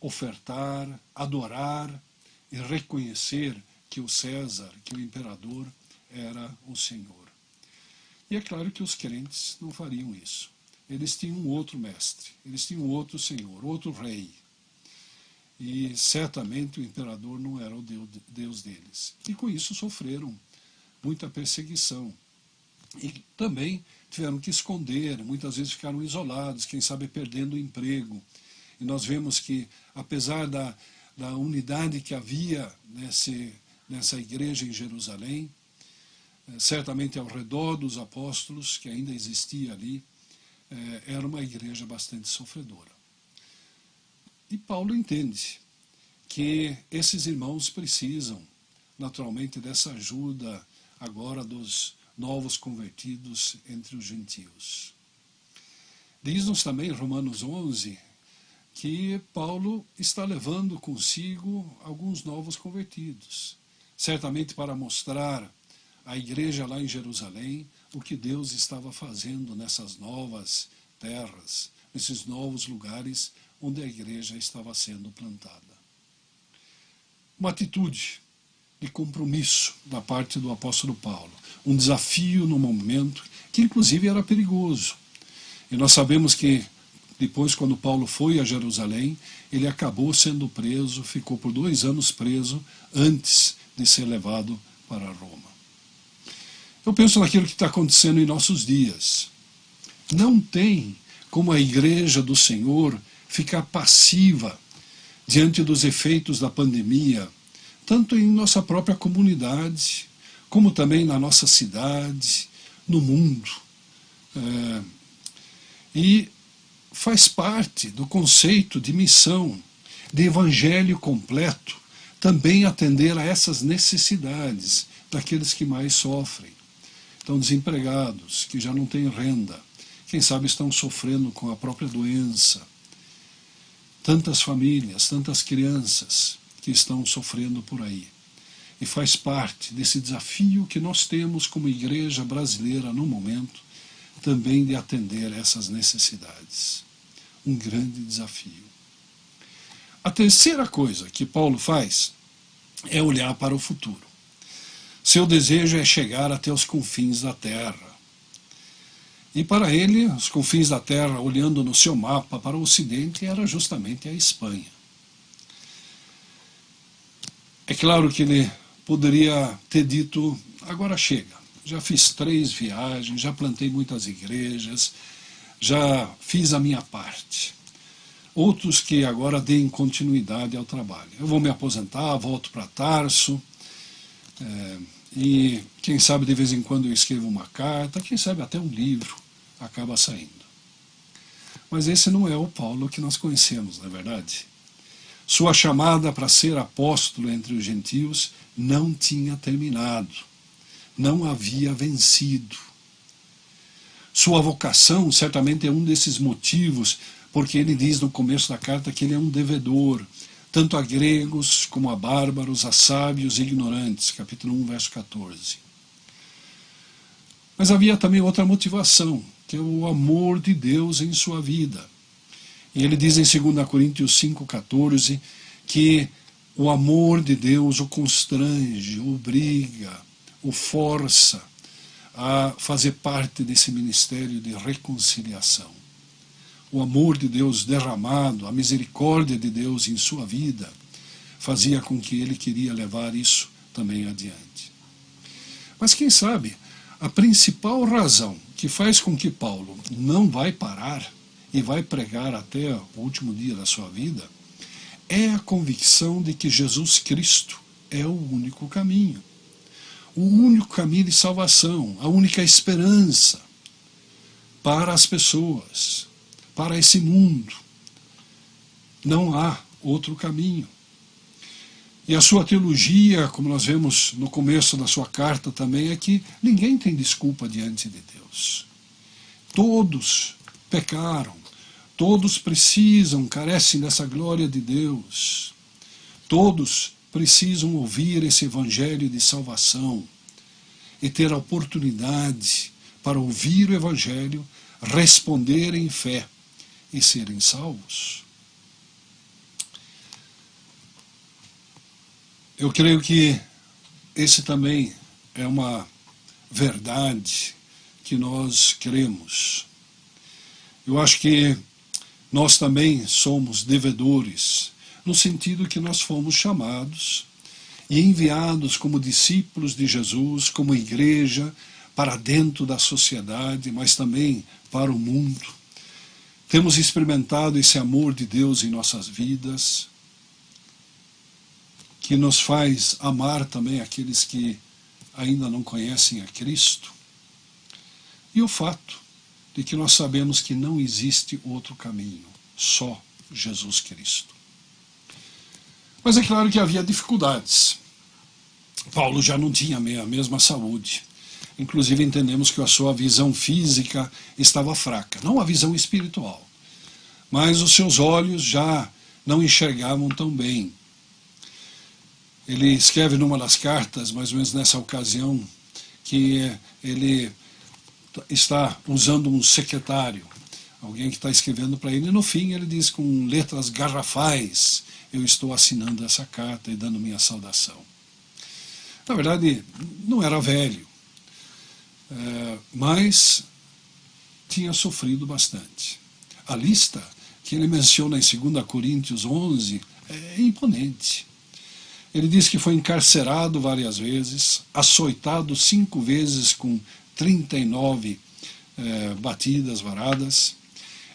ofertar, adorar e reconhecer que o César, que o imperador, era o Senhor. E é claro que os crentes não fariam isso. Eles tinham um outro mestre, eles tinham outro Senhor, outro rei. E certamente o imperador não era o Deus deles. E com isso sofreram muita perseguição. E também tiveram que esconder, muitas vezes ficaram isolados, quem sabe perdendo o emprego. E nós vemos que, apesar da unidade que havia nessa igreja em Jerusalém, certamente ao redor dos apóstolos, que ainda existia ali, era uma igreja bastante sofredora. E Paulo entende que esses irmãos precisam, naturalmente, dessa ajuda agora dos novos convertidos entre os gentios. Diz-nos também, Romanos 11, que Paulo está levando consigo alguns novos convertidos, certamente para mostrar à igreja lá em Jerusalém o que Deus estava fazendo nessas novas terras, nesses novos lugares onde a igreja estava sendo plantada. Uma atitude de compromisso da parte do apóstolo Paulo, um desafio no momento que inclusive era perigoso. E nós sabemos que depois, quando Paulo foi a Jerusalém, ele acabou sendo preso, ficou por 2 anos preso antes de ser levado para Roma. Eu penso naquilo que está acontecendo em nossos dias. Não tem como a igreja do Senhor ficar passiva diante dos efeitos da pandemia, tanto em nossa própria comunidade, como também na nossa cidade, no mundo. E faz parte do conceito de missão, de evangelho completo, também atender a essas necessidades daqueles que mais sofrem. Estão desempregados, que já não têm renda, quem sabe estão sofrendo com a própria doença. Tantas famílias, tantas crianças que estão sofrendo por aí. E faz parte desse desafio que nós temos como igreja brasileira no momento, também de atender essas necessidades. Um grande desafio. A terceira coisa que Paulo faz é olhar para o futuro. Seu desejo é chegar até os confins da terra. E para ele, os confins da terra, olhando no seu mapa para o ocidente, era justamente a Espanha. É claro que ele poderia ter dito, agora chega, já fiz 3 viagens, já plantei muitas igrejas, já fiz a minha parte. Outros que agora deem continuidade ao trabalho. Eu vou me aposentar, volto para Tarso, e quem sabe de vez em quando eu escrevo uma carta, quem sabe até um livro acaba saindo. Mas esse não é o Paulo que nós conhecemos, não é verdade? Sua chamada para ser apóstolo entre os gentios não tinha terminado, não havia vencido. Sua vocação certamente é um desses motivos, porque ele diz no começo da carta que ele é um devedor, tanto a gregos como a bárbaros, a sábios e ignorantes, capítulo 1, verso 14. Mas havia também outra motivação, que é o amor de Deus em sua vida. E ele diz em 2 Coríntios 5,14 que o amor de Deus o constrange, o obriga, o força a fazer parte desse ministério de reconciliação. O amor de Deus derramado, a misericórdia de Deus em sua vida, fazia com que ele queria levar isso também adiante. Mas quem sabe, a principal razão que faz com que Paulo não vai parar e vai pregar até o último dia da sua vida, é a convicção de que Jesus Cristo é o único caminho. O único caminho de salvação, a única esperança para as pessoas, para esse mundo. Não há outro caminho. E a sua teologia, como nós vemos no começo da sua carta também, é que ninguém tem desculpa diante de Deus. Todos pecaram, todos precisam, carecem dessa glória de Deus. Todos precisam ouvir esse evangelho de salvação e ter a oportunidade para ouvir o evangelho, responder em fé e serem salvos. Eu creio que esse também é uma verdade que nós cremos. Eu acho que nós também somos devedores, no sentido que nós fomos chamados e enviados como discípulos de Jesus, como igreja, para dentro da sociedade, mas também para o mundo. Temos experimentado esse amor de Deus em nossas vidas, que nos faz amar também aqueles que ainda não conhecem a Cristo. E o fato de que nós sabemos que não existe outro caminho, só Jesus Cristo. Mas é claro que havia dificuldades. Paulo já não tinha a mesma saúde. Inclusive entendemos que a sua visão física estava fraca, não a visão espiritual. Mas os seus olhos já não enxergavam tão bem. Ele escreve numa das cartas, mais ou menos nessa ocasião, que ele está usando um secretário, alguém que está escrevendo para ele, e no fim ele diz com letras garrafais, eu estou assinando essa carta e dando minha saudação. Na verdade, não era velho, mas tinha sofrido bastante. A lista que ele menciona em 2 Coríntios 11 é imponente. Ele diz que foi encarcerado várias vezes, açoitado 5 vezes com 39 batidas, varadas.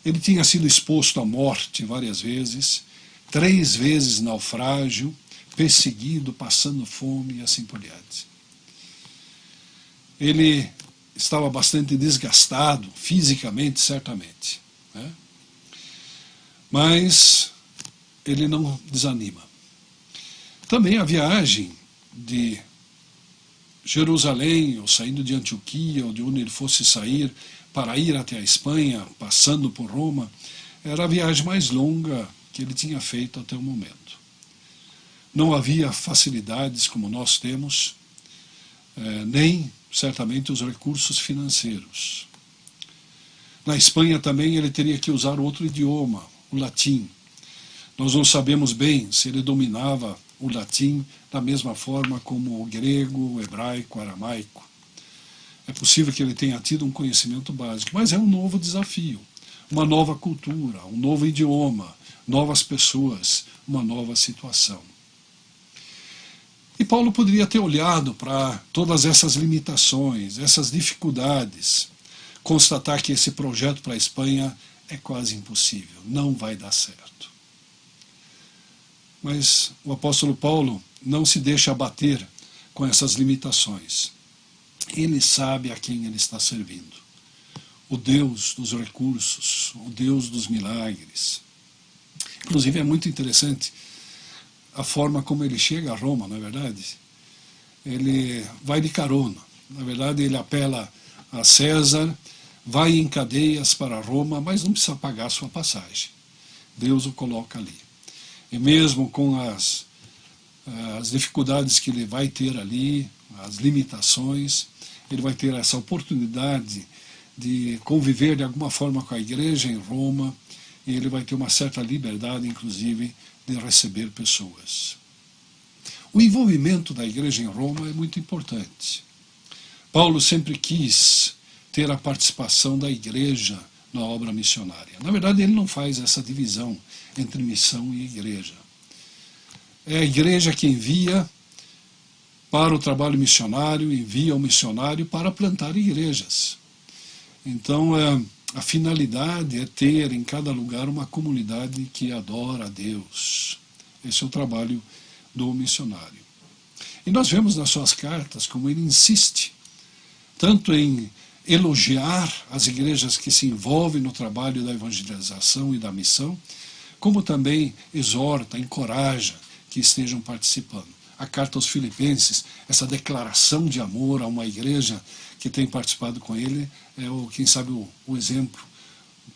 Ele tinha sido exposto à morte várias vezes, 3 vezes naufrágio, perseguido, passando fome e assim por diante. Ele estava bastante desgastado, fisicamente, certamente, né? Mas ele não desanima. Também a viagem de Jerusalém, ou saindo de Antioquia, ou de onde ele fosse sair, para ir até a Espanha, passando por Roma, era a viagem mais longa que ele tinha feito até o momento. Não havia facilidades como nós temos, nem certamente os recursos financeiros. Na Espanha também ele teria que usar outro idioma, o latim. Nós não sabemos bem se ele dominava o latim da mesma forma como o grego, o hebraico, o aramaico. É possível que ele tenha tido um conhecimento básico, mas é um novo desafio, uma nova cultura, um novo idioma, novas pessoas, uma nova situação. E Paulo poderia ter olhado para todas essas limitações, essas dificuldades, constatar que esse projeto para a Espanha é quase impossível, não vai dar certo. Mas o apóstolo Paulo não se deixa abater com essas limitações. Ele sabe a quem ele está servindo. O Deus dos recursos, o Deus dos milagres. Inclusive é muito interessante a forma como ele chega a Roma, não é verdade? Ele vai de carona. Na verdade, ele apela a César, vai em cadeias para Roma, mas não precisa pagar sua passagem. Deus o coloca ali. E mesmo com as dificuldades que ele vai ter ali, as limitações, ele vai ter essa oportunidade de conviver de alguma forma com a igreja em Roma, e ele vai ter uma certa liberdade, inclusive, de receber pessoas. O envolvimento da igreja em Roma é muito importante. Paulo sempre quis ter a participação da igreja na obra missionária. Na verdade, ele não faz essa divisão entre missão e igreja. É a igreja que envia para o trabalho missionário, envia o missionário para plantar igrejas. Então, a finalidade é ter em cada lugar uma comunidade que adora a Deus. Esse é o trabalho do missionário. E nós vemos nas suas cartas como ele insiste tanto em elogiar as igrejas que se envolvem no trabalho da evangelização e da missão, como também exorta, encoraja que estejam participando. A carta aos Filipenses, essa declaração de amor a uma igreja que tem participado com ele, é quem sabe o exemplo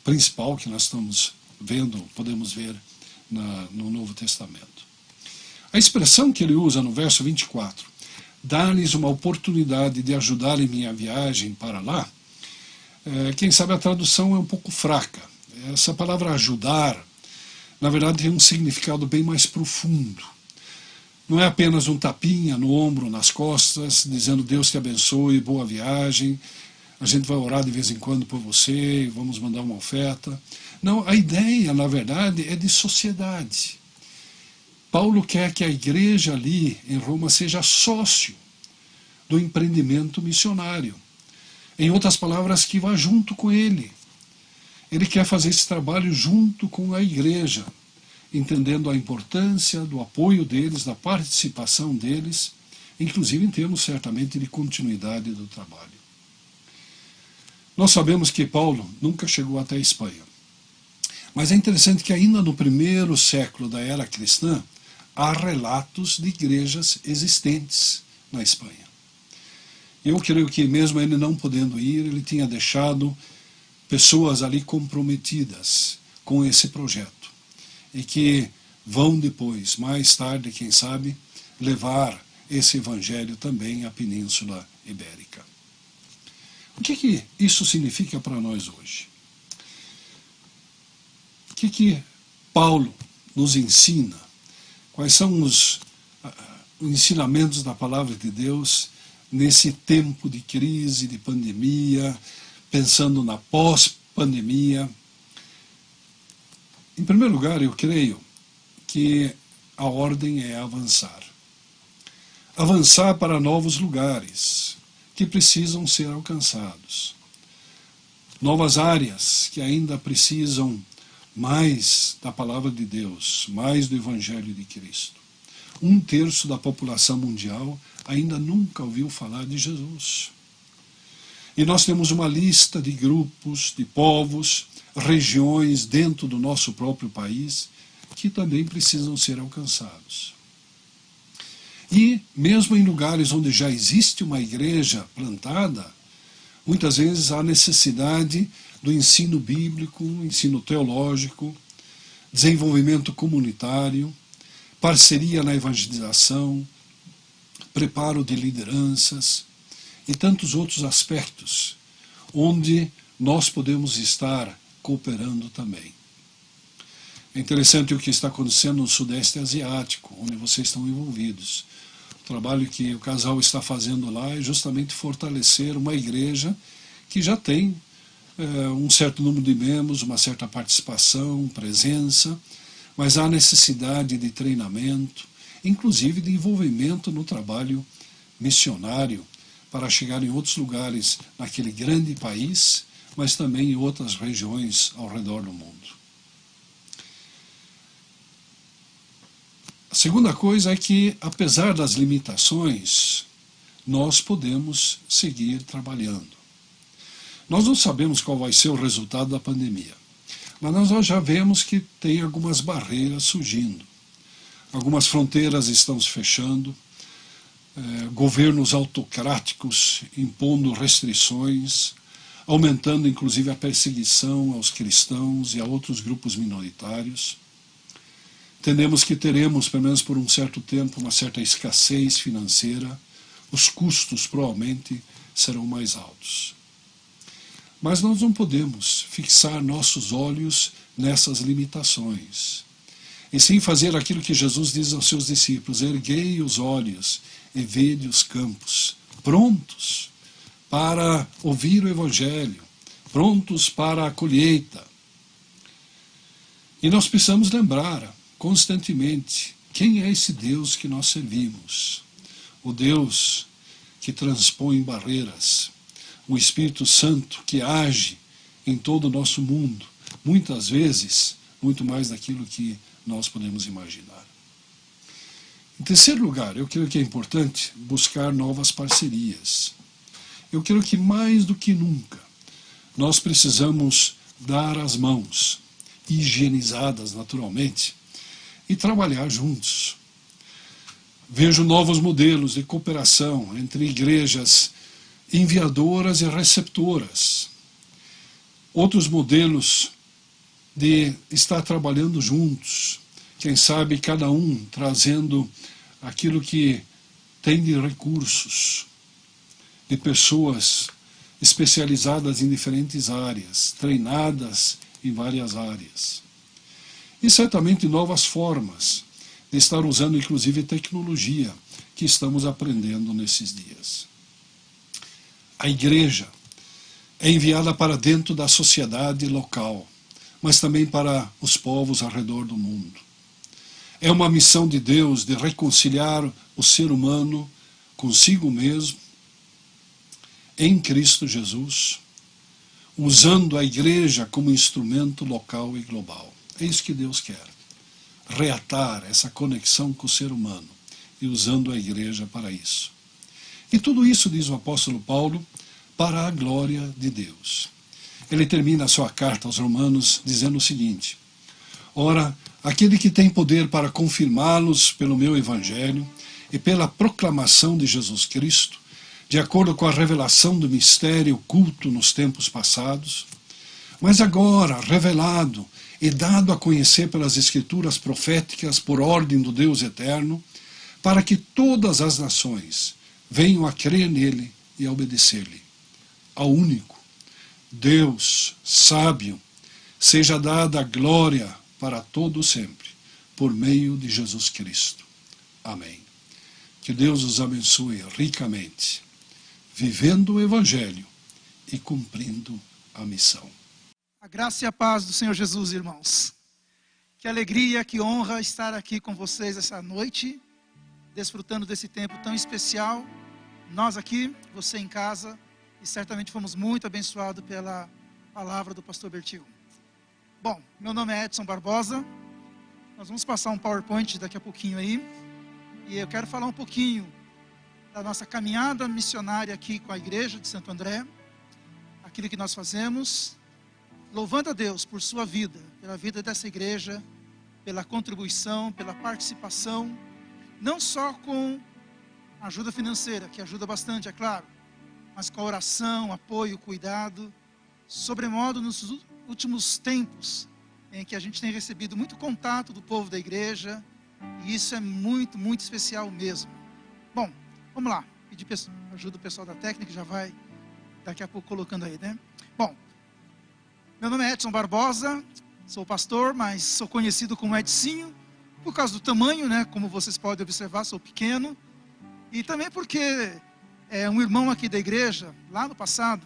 principal que nós estamos vendo, podemos ver no Novo Testamento. A expressão que ele usa no verso 24, dar-lhes uma oportunidade de ajudar em minha viagem para lá, quem sabe a tradução é um pouco fraca. Essa palavra ajudar, na verdade, tem um significado bem mais profundo. Não é apenas um tapinha no ombro, nas costas, dizendo Deus te abençoe, boa viagem, a gente vai orar de vez em quando por você, vamos mandar uma oferta. Não, a ideia, na verdade, é de sociedade. Paulo quer que a igreja ali em Roma seja sócio do empreendimento missionário. Em outras palavras, que vá junto com ele. Ele quer fazer esse trabalho junto com a igreja, entendendo a importância do apoio deles, da participação deles, inclusive em termos certamente de continuidade do trabalho. Nós sabemos que Paulo nunca chegou até a Espanha. Mas é interessante que ainda no primeiro século da era cristã, há relatos de igrejas existentes na Espanha. Eu creio que mesmo ele não podendo ir, ele tinha deixado pessoas ali comprometidas com esse projeto. E que vão depois, mais tarde, quem sabe, levar esse evangelho também à Península Ibérica. O que isso significa para nós hoje? O que Paulo nos ensina? Quais são os ensinamentos da palavra de Deus nesse tempo de crise, de pandemia, pensando na pós-pandemia? Em primeiro lugar, eu creio que a ordem é avançar. Avançar para novos lugares que precisam ser alcançados. Novas áreas que ainda precisam mais da palavra de Deus, mais do Evangelho de Cristo. 1/3 da população mundial ainda nunca ouviu falar de Jesus. E nós temos uma lista de grupos, de povos, regiões dentro do nosso próprio país que também precisam ser alcançados. E mesmo em lugares onde já existe uma igreja plantada, Muitas vezes há necessidade do ensino bíblico, ensino teológico, desenvolvimento comunitário, parceria na evangelização, preparo de lideranças e tantos outros aspectos onde nós podemos estar cooperando também. É interessante o que está acontecendo no Sudeste Asiático, onde vocês estão envolvidos. O trabalho que o casal está fazendo lá é justamente fortalecer uma igreja que já tem um certo número de membros, uma certa participação, presença, mas há necessidade de treinamento, inclusive de envolvimento no trabalho missionário, para chegar em outros lugares naquele grande país, mas também em outras regiões ao redor do mundo. A segunda coisa é que, apesar das limitações, nós podemos seguir trabalhando. Nós não sabemos qual vai ser o resultado da pandemia, mas nós já vemos que tem algumas barreiras surgindo. Algumas fronteiras estão se fechando, governos autocráticos impondo restrições, aumentando inclusive a perseguição aos cristãos e a outros grupos minoritários. Entendemos que teremos, pelo menos por um certo tempo, uma certa escassez financeira, os custos provavelmente serão mais altos. Mas nós não podemos fixar nossos olhos nessas limitações, e sim fazer aquilo que Jesus diz aos seus discípulos: erguei os olhos e vede os campos, prontos para ouvir o Evangelho, prontos para a colheita. E nós precisamos lembrar constantemente quem é esse Deus que nós servimos. O Deus que transpõe barreiras, o Espírito Santo que age em todo o nosso mundo, muitas vezes, muito mais daquilo que nós podemos imaginar. Em terceiro lugar, eu creio que é importante buscar novas parcerias. Eu creio que mais do que nunca nós precisamos dar as mãos, higienizadas naturalmente, e trabalhar juntos. Vejo novos modelos de cooperação entre igrejas enviadoras e receptoras. Outros modelos de estar trabalhando juntos, quem sabe cada um trazendo aquilo que tem de recursos, de pessoas especializadas em diferentes áreas, treinadas em várias áreas. E certamente novas formas de estar usando inclusive tecnologia que estamos aprendendo nesses dias. A igreja é enviada para dentro da sociedade local, mas também para os povos ao redor do mundo. É uma missão de Deus de reconciliar o ser humano consigo mesmo, em Cristo Jesus, usando a igreja como instrumento local e global. É isso que Deus quer, reatar essa conexão com o ser humano e usando a igreja para isso. E tudo isso, diz o apóstolo Paulo, para a glória de Deus. Ele termina a sua carta aos Romanos dizendo o seguinte: ora, aquele que tem poder para confirmá-los pelo meu evangelho e pela proclamação de Jesus Cristo, de acordo com a revelação do mistério oculto nos tempos passados, mas agora revelado e dado a conhecer pelas escrituras proféticas por ordem do Deus eterno, para que todas as nações venham a crer nele e a obedecer-lhe. Ao único Deus sábio, seja dada a glória para todo sempre, por meio de Jesus Cristo. Amém. Que Deus os abençoe ricamente, vivendo o Evangelho e cumprindo a missão. A graça e a paz do Senhor Jesus, irmãos. Que alegria, que honra estar aqui com vocês essa noite, desfrutando desse tempo tão especial. Nós aqui, você em casa, e certamente fomos muito abençoados pela palavra do pastor Bertil. Bom, meu nome é Edson Barbosa. Nós vamos passar um PowerPoint daqui a pouquinho aí. E eu quero falar um pouquinho da nossa caminhada missionária aqui com a igreja de Santo André. Aquilo que nós fazemos, louvando a Deus por sua vida, pela vida dessa igreja, pela contribuição, pela participação, não só com ajuda financeira, que ajuda bastante, é claro, mas com a oração, apoio, cuidado, sobremodo nos últimos tempos, em que a gente tem recebido muito contato do povo da igreja, e isso é muito, muito especial mesmo. Bom, vamos lá, pedir ajuda do pessoal da técnica, já vai daqui a pouco colocando aí, né? Bom, meu nome é Edson Barbosa, sou pastor, mas sou conhecido como Edsinho, por causa do tamanho, né? Como vocês podem observar, sou pequeno, e também porque um irmão aqui da igreja, lá no passado,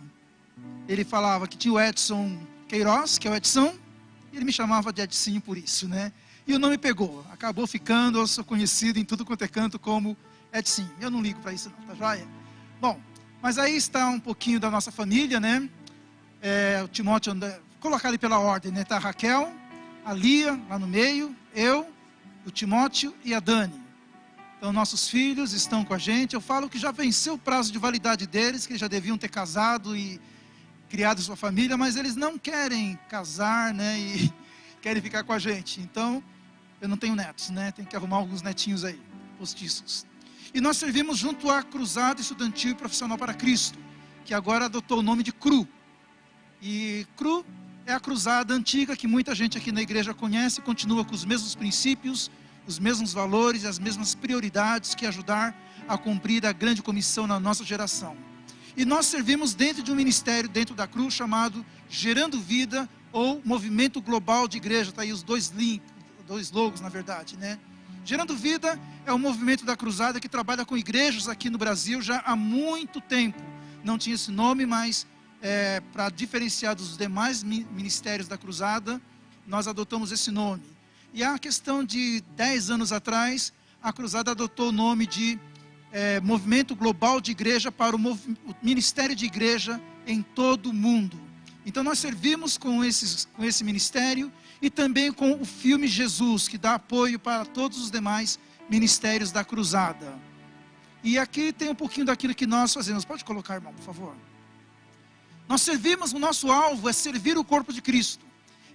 ele falava que tinha o Edson Queiroz, que é o Edson, e ele me chamava de Edsinho por isso, né? E o nome pegou, acabou ficando, eu sou conhecido em tudo quanto é canto como Edsinho. Eu não ligo para isso não, tá joia? Bom, mas aí está um pouquinho da nossa família, né? O Timóteo, vou colocar ali pela ordem, né? Tá a Raquel, a Lia, lá no meio, eu, o Timóteo e a Dani. Então, nossos filhos estão com a gente. Eu falo que já venceu o prazo de validade deles, que eles já deviam ter casado e criado sua família, mas eles não querem casar, né? E querem ficar com a gente. Então, eu não tenho netos, né? Tem que arrumar alguns netinhos aí, postiços. E nós servimos junto à Cruzada Estudantil e Profissional para Cristo, que agora adotou o nome de CRU. E CRU é a cruzada antiga que muita gente aqui na igreja conhece, continua com os mesmos princípios, os mesmos valores e as mesmas prioridades que ajudar a cumprir a grande comissão na nossa geração. E nós servimos dentro de um ministério, dentro da CRU, chamado Gerando Vida, ou Movimento Global de Igreja. Está aí os dois logos, na verdade, né? Gerando Vida é um movimento da Cruzada que trabalha com igrejas aqui no Brasil já há muito tempo. Não tinha esse nome, mas para diferenciar dos demais ministérios da Cruzada, nós adotamos esse nome. E a questão de 10 anos atrás, a Cruzada adotou o nome de Movimento Global de Igreja para o Ministério de Igreja em todo o mundo. Então nós servimos com esse ministério e também com o filme Jesus, que dá apoio para todos os demais ministérios da Cruzada. E aqui tem um pouquinho daquilo que nós fazemos. Pode colocar, irmão, por favor. Nós servimos, o nosso alvo é servir o corpo de Cristo,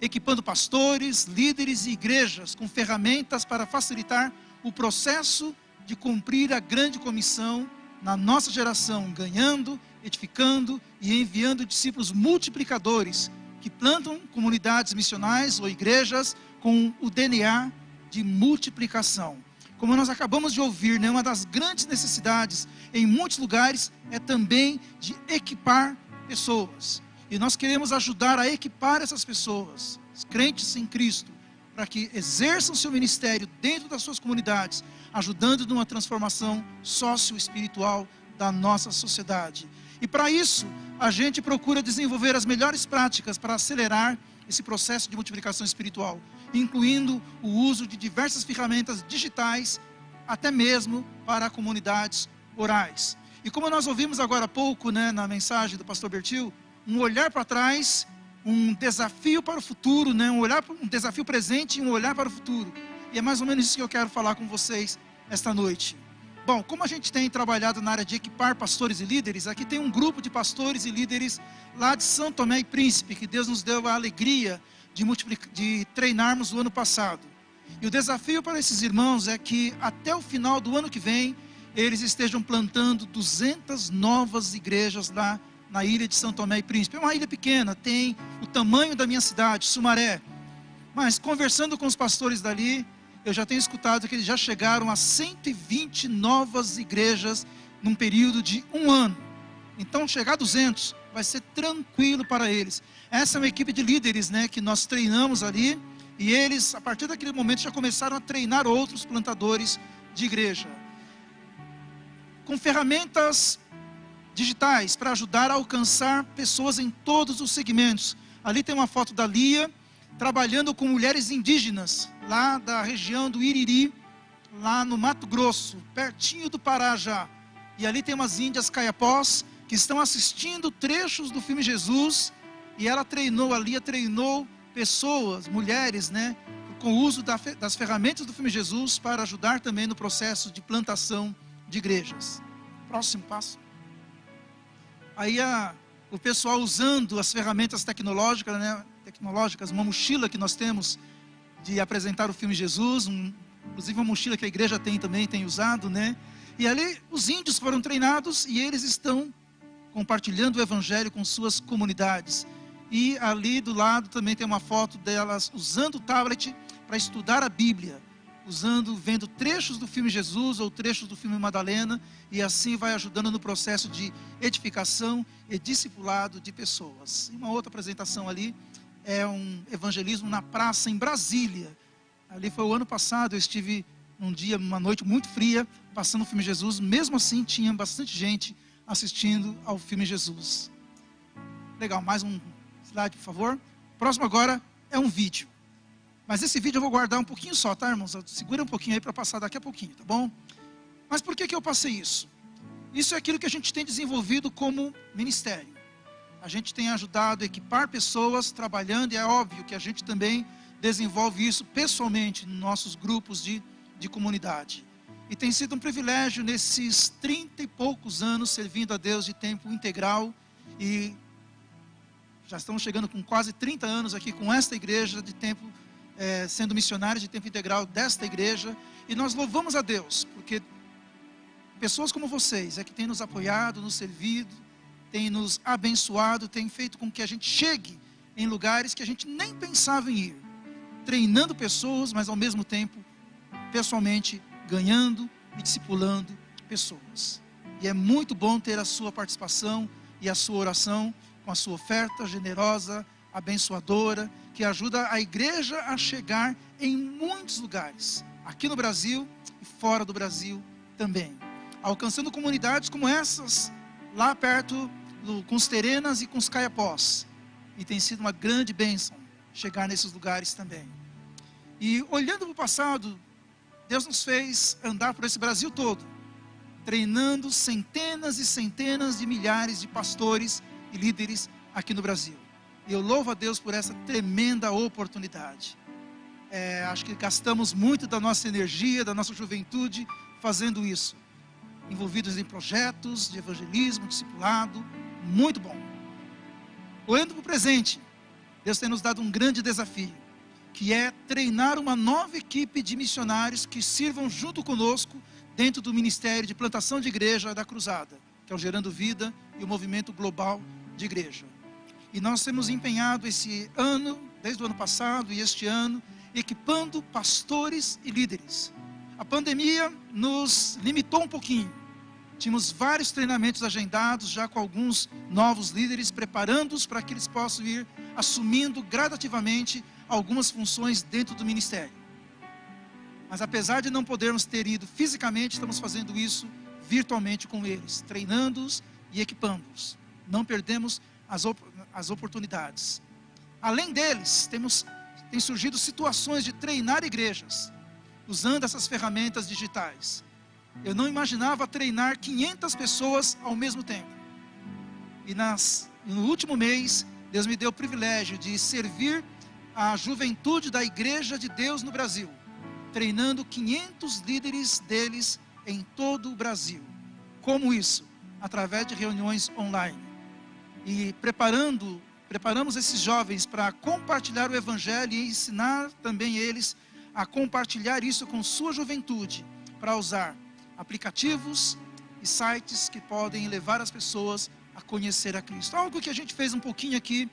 equipando pastores, líderes e igrejas com ferramentas para facilitar o processo de cumprir a grande comissão na nossa geração, ganhando, edificando e enviando discípulos multiplicadores que plantam comunidades missionais ou igrejas com o DNA de multiplicação. Como nós acabamos de ouvir, né, uma das grandes necessidades em muitos lugares é também de equipar pessoas. E nós queremos ajudar a equipar essas pessoas, os crentes em Cristo, para que exerçam seu ministério dentro das suas comunidades, ajudando numa transformação socioespiritual da nossa sociedade. E para isso, a gente procura desenvolver as melhores práticas para acelerar esse processo de multiplicação espiritual, incluindo o uso de diversas ferramentas digitais, até mesmo para comunidades orais. E como nós ouvimos agora há pouco, né, na mensagem do pastor Bertil, um olhar para trás, um desafio para o futuro, né, um desafio presente e um olhar para o futuro. E é mais ou menos isso que eu quero falar com vocês esta noite. Bom, como a gente tem trabalhado na área de equipar pastores e líderes, aqui tem um grupo de pastores e líderes lá de São Tomé e Príncipe, que Deus nos deu a alegria de treinarmos o ano passado. E o desafio para esses irmãos é que até o final do ano que vem, eles estejam plantando 200 novas igrejas lá na ilha de São Tomé e Príncipe. É uma ilha pequena, tem o tamanho da minha cidade, Sumaré. Mas conversando com os pastores dali, eu já tenho escutado que eles já chegaram a 120 novas igrejas num período de um ano. Então chegar a 200 vai ser tranquilo para eles. Essa é uma equipe de líderes, né, que nós treinamos ali. E eles, a partir daquele momento, já começaram a treinar outros plantadores de igreja. Com ferramentas digitais para ajudar a alcançar pessoas em todos os segmentos. Ali tem uma foto da Lia, trabalhando com mulheres indígenas, lá da região do Iriri, lá no Mato Grosso, pertinho do Pará já. E ali tem umas índias caiapós, que estão assistindo trechos do filme Jesus, e ela treinou, a Lia treinou pessoas, mulheres, né, com o uso das ferramentas do filme Jesus, para ajudar também no processo de plantação de igrejas. Próximo passo. Aí o pessoal usando as ferramentas tecnológicas, né, uma mochila que nós temos de apresentar o filme Jesus, inclusive uma mochila que a igreja também tem usado, né? E ali os índios foram treinados e eles estão compartilhando o evangelho com suas comunidades. E ali do lado também tem uma foto delas usando o tablet para estudar a Bíblia, vendo trechos do filme Jesus ou trechos do filme Madalena, e assim vai ajudando no processo de edificação e discipulado de pessoas. E uma outra apresentação ali é um evangelismo na praça em Brasília. Ali foi o ano passado, eu estive uma noite muito fria, passando o filme Jesus, mesmo assim tinha bastante gente assistindo ao filme Jesus. Legal, mais um slide, por favor. Próximo agora é um vídeo. Mas esse vídeo eu vou guardar um pouquinho só, tá, irmãos? Segura um pouquinho aí para passar daqui a pouquinho, tá bom? Mas por que eu passei isso? Isso é aquilo que a gente tem desenvolvido como ministério. A gente tem ajudado a equipar pessoas trabalhando, e é óbvio que a gente também desenvolve isso pessoalmente nos nossos grupos de comunidade. E tem sido um privilégio nesses 30 e poucos anos servindo a Deus de tempo integral, e já estamos chegando com quase 30 anos aqui com esta igreja de tempo sendo missionários de tempo integral desta igreja, e nós louvamos a Deus, porque pessoas como vocês é que têm nos apoiado, nos servido, têm nos abençoado, têm feito com que a gente chegue em lugares que a gente nem pensava em ir, treinando pessoas, mas ao mesmo tempo, pessoalmente, ganhando e discipulando pessoas. E é muito bom ter a sua participação e a sua oração, com a sua oferta generosa, abençoadora, que ajuda a igreja a chegar em muitos lugares, aqui no Brasil e fora do Brasil também, alcançando comunidades como essas, lá perto com os Terenas e com os Caiapós, e tem sido uma grande bênção chegar nesses lugares também. E olhando para o passado, Deus nos fez andar por esse Brasil todo, treinando centenas e centenas de milhares de pastores e líderes aqui no Brasil. E eu louvo a Deus por essa tremenda oportunidade. Acho que gastamos muito da nossa energia, da nossa juventude, fazendo isso. Envolvidos em projetos de evangelismo, discipulado, muito bom. Olhando para o presente, Deus tem nos dado um grande desafio, que é treinar uma nova equipe de missionários que sirvam junto conosco dentro do Ministério de Plantação de Igreja da Cruzada, que é o Gerando Vida e o Movimento Global de Igreja. E nós temos empenhado esse ano, desde o ano passado e este ano, equipando pastores e líderes. A pandemia nos limitou um pouquinho. Tínhamos vários treinamentos agendados, já com alguns novos líderes, preparando-os para que eles possam ir assumindo gradativamente algumas funções dentro do ministério. Mas apesar de não podermos ter ido fisicamente, estamos fazendo isso virtualmente com eles, treinando-os e equipando-os. Não perdemos as oportunidades. Além deles, tem surgido situações de treinar igrejas, usando essas ferramentas digitais. Eu não imaginava treinar 500 pessoas ao mesmo tempo. E no último mês, Deus me deu o privilégio de servir a juventude da Igreja de Deus no Brasil, treinando 500 líderes deles em todo o Brasil. Como isso? Através de reuniões online. E preparamos esses jovens para compartilhar o Evangelho e ensinar também eles a compartilhar isso com sua juventude, para usar aplicativos e sites que podem levar as pessoas a conhecer a Cristo. Algo que a gente fez um pouquinho aqui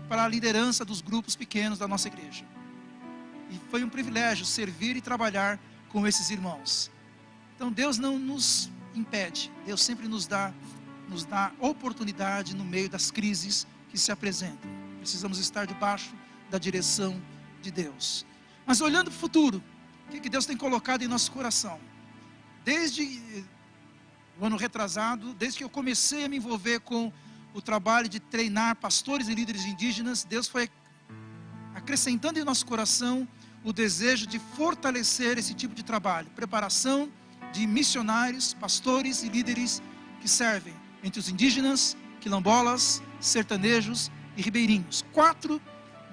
para a liderança dos grupos pequenos da nossa igreja. E foi um privilégio servir e trabalhar com esses irmãos. Então Deus não nos impede, Deus sempre nos dá oportunidade no meio das crises que se apresentam. Precisamos estar debaixo da direção de Deus. Mas olhando para o futuro, o que Deus tem colocado em nosso coração? Desde o ano retrasado, desde que eu comecei a me envolver com o trabalho de treinar pastores e líderes indígenas, Deus foi acrescentando em nosso coração o desejo de fortalecer esse tipo de trabalho, preparação de missionários, pastores e líderes que servem entre os indígenas, quilombolas, sertanejos e ribeirinhos. 4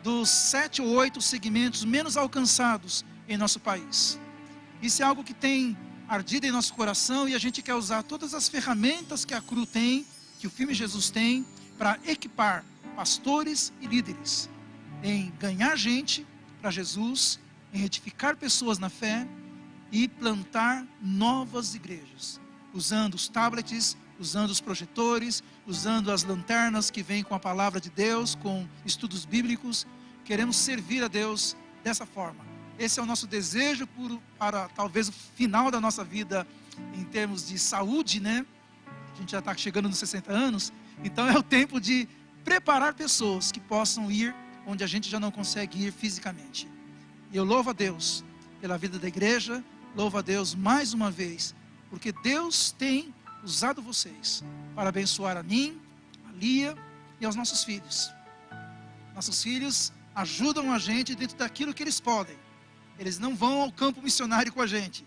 dos 7 ou 8 segmentos menos alcançados em nosso país. Isso é algo que tem ardido em nosso coração, e a gente quer usar todas as ferramentas que a CRU tem, que o filme Jesus tem, para equipar pastores e líderes em ganhar gente para Jesus, em edificar pessoas na fé e plantar novas igrejas, usando os tablets, usando os projetores, usando as lanternas que vêm com a palavra de Deus, com estudos bíblicos. Queremos servir a Deus dessa forma. Esse é o nosso desejo para talvez o final da nossa vida em termos de saúde, né? A gente já está chegando nos 60 anos, então é o tempo de preparar pessoas que possam ir onde a gente já não consegue ir fisicamente. E eu louvo a Deus pela vida da igreja, louvo a Deus mais uma vez, porque Deus tem usado vocês para abençoar a mim, a Lia e aos nossos filhos. Nossos filhos ajudam a gente dentro daquilo que eles podem. Eles não vão ao campo missionário com a gente,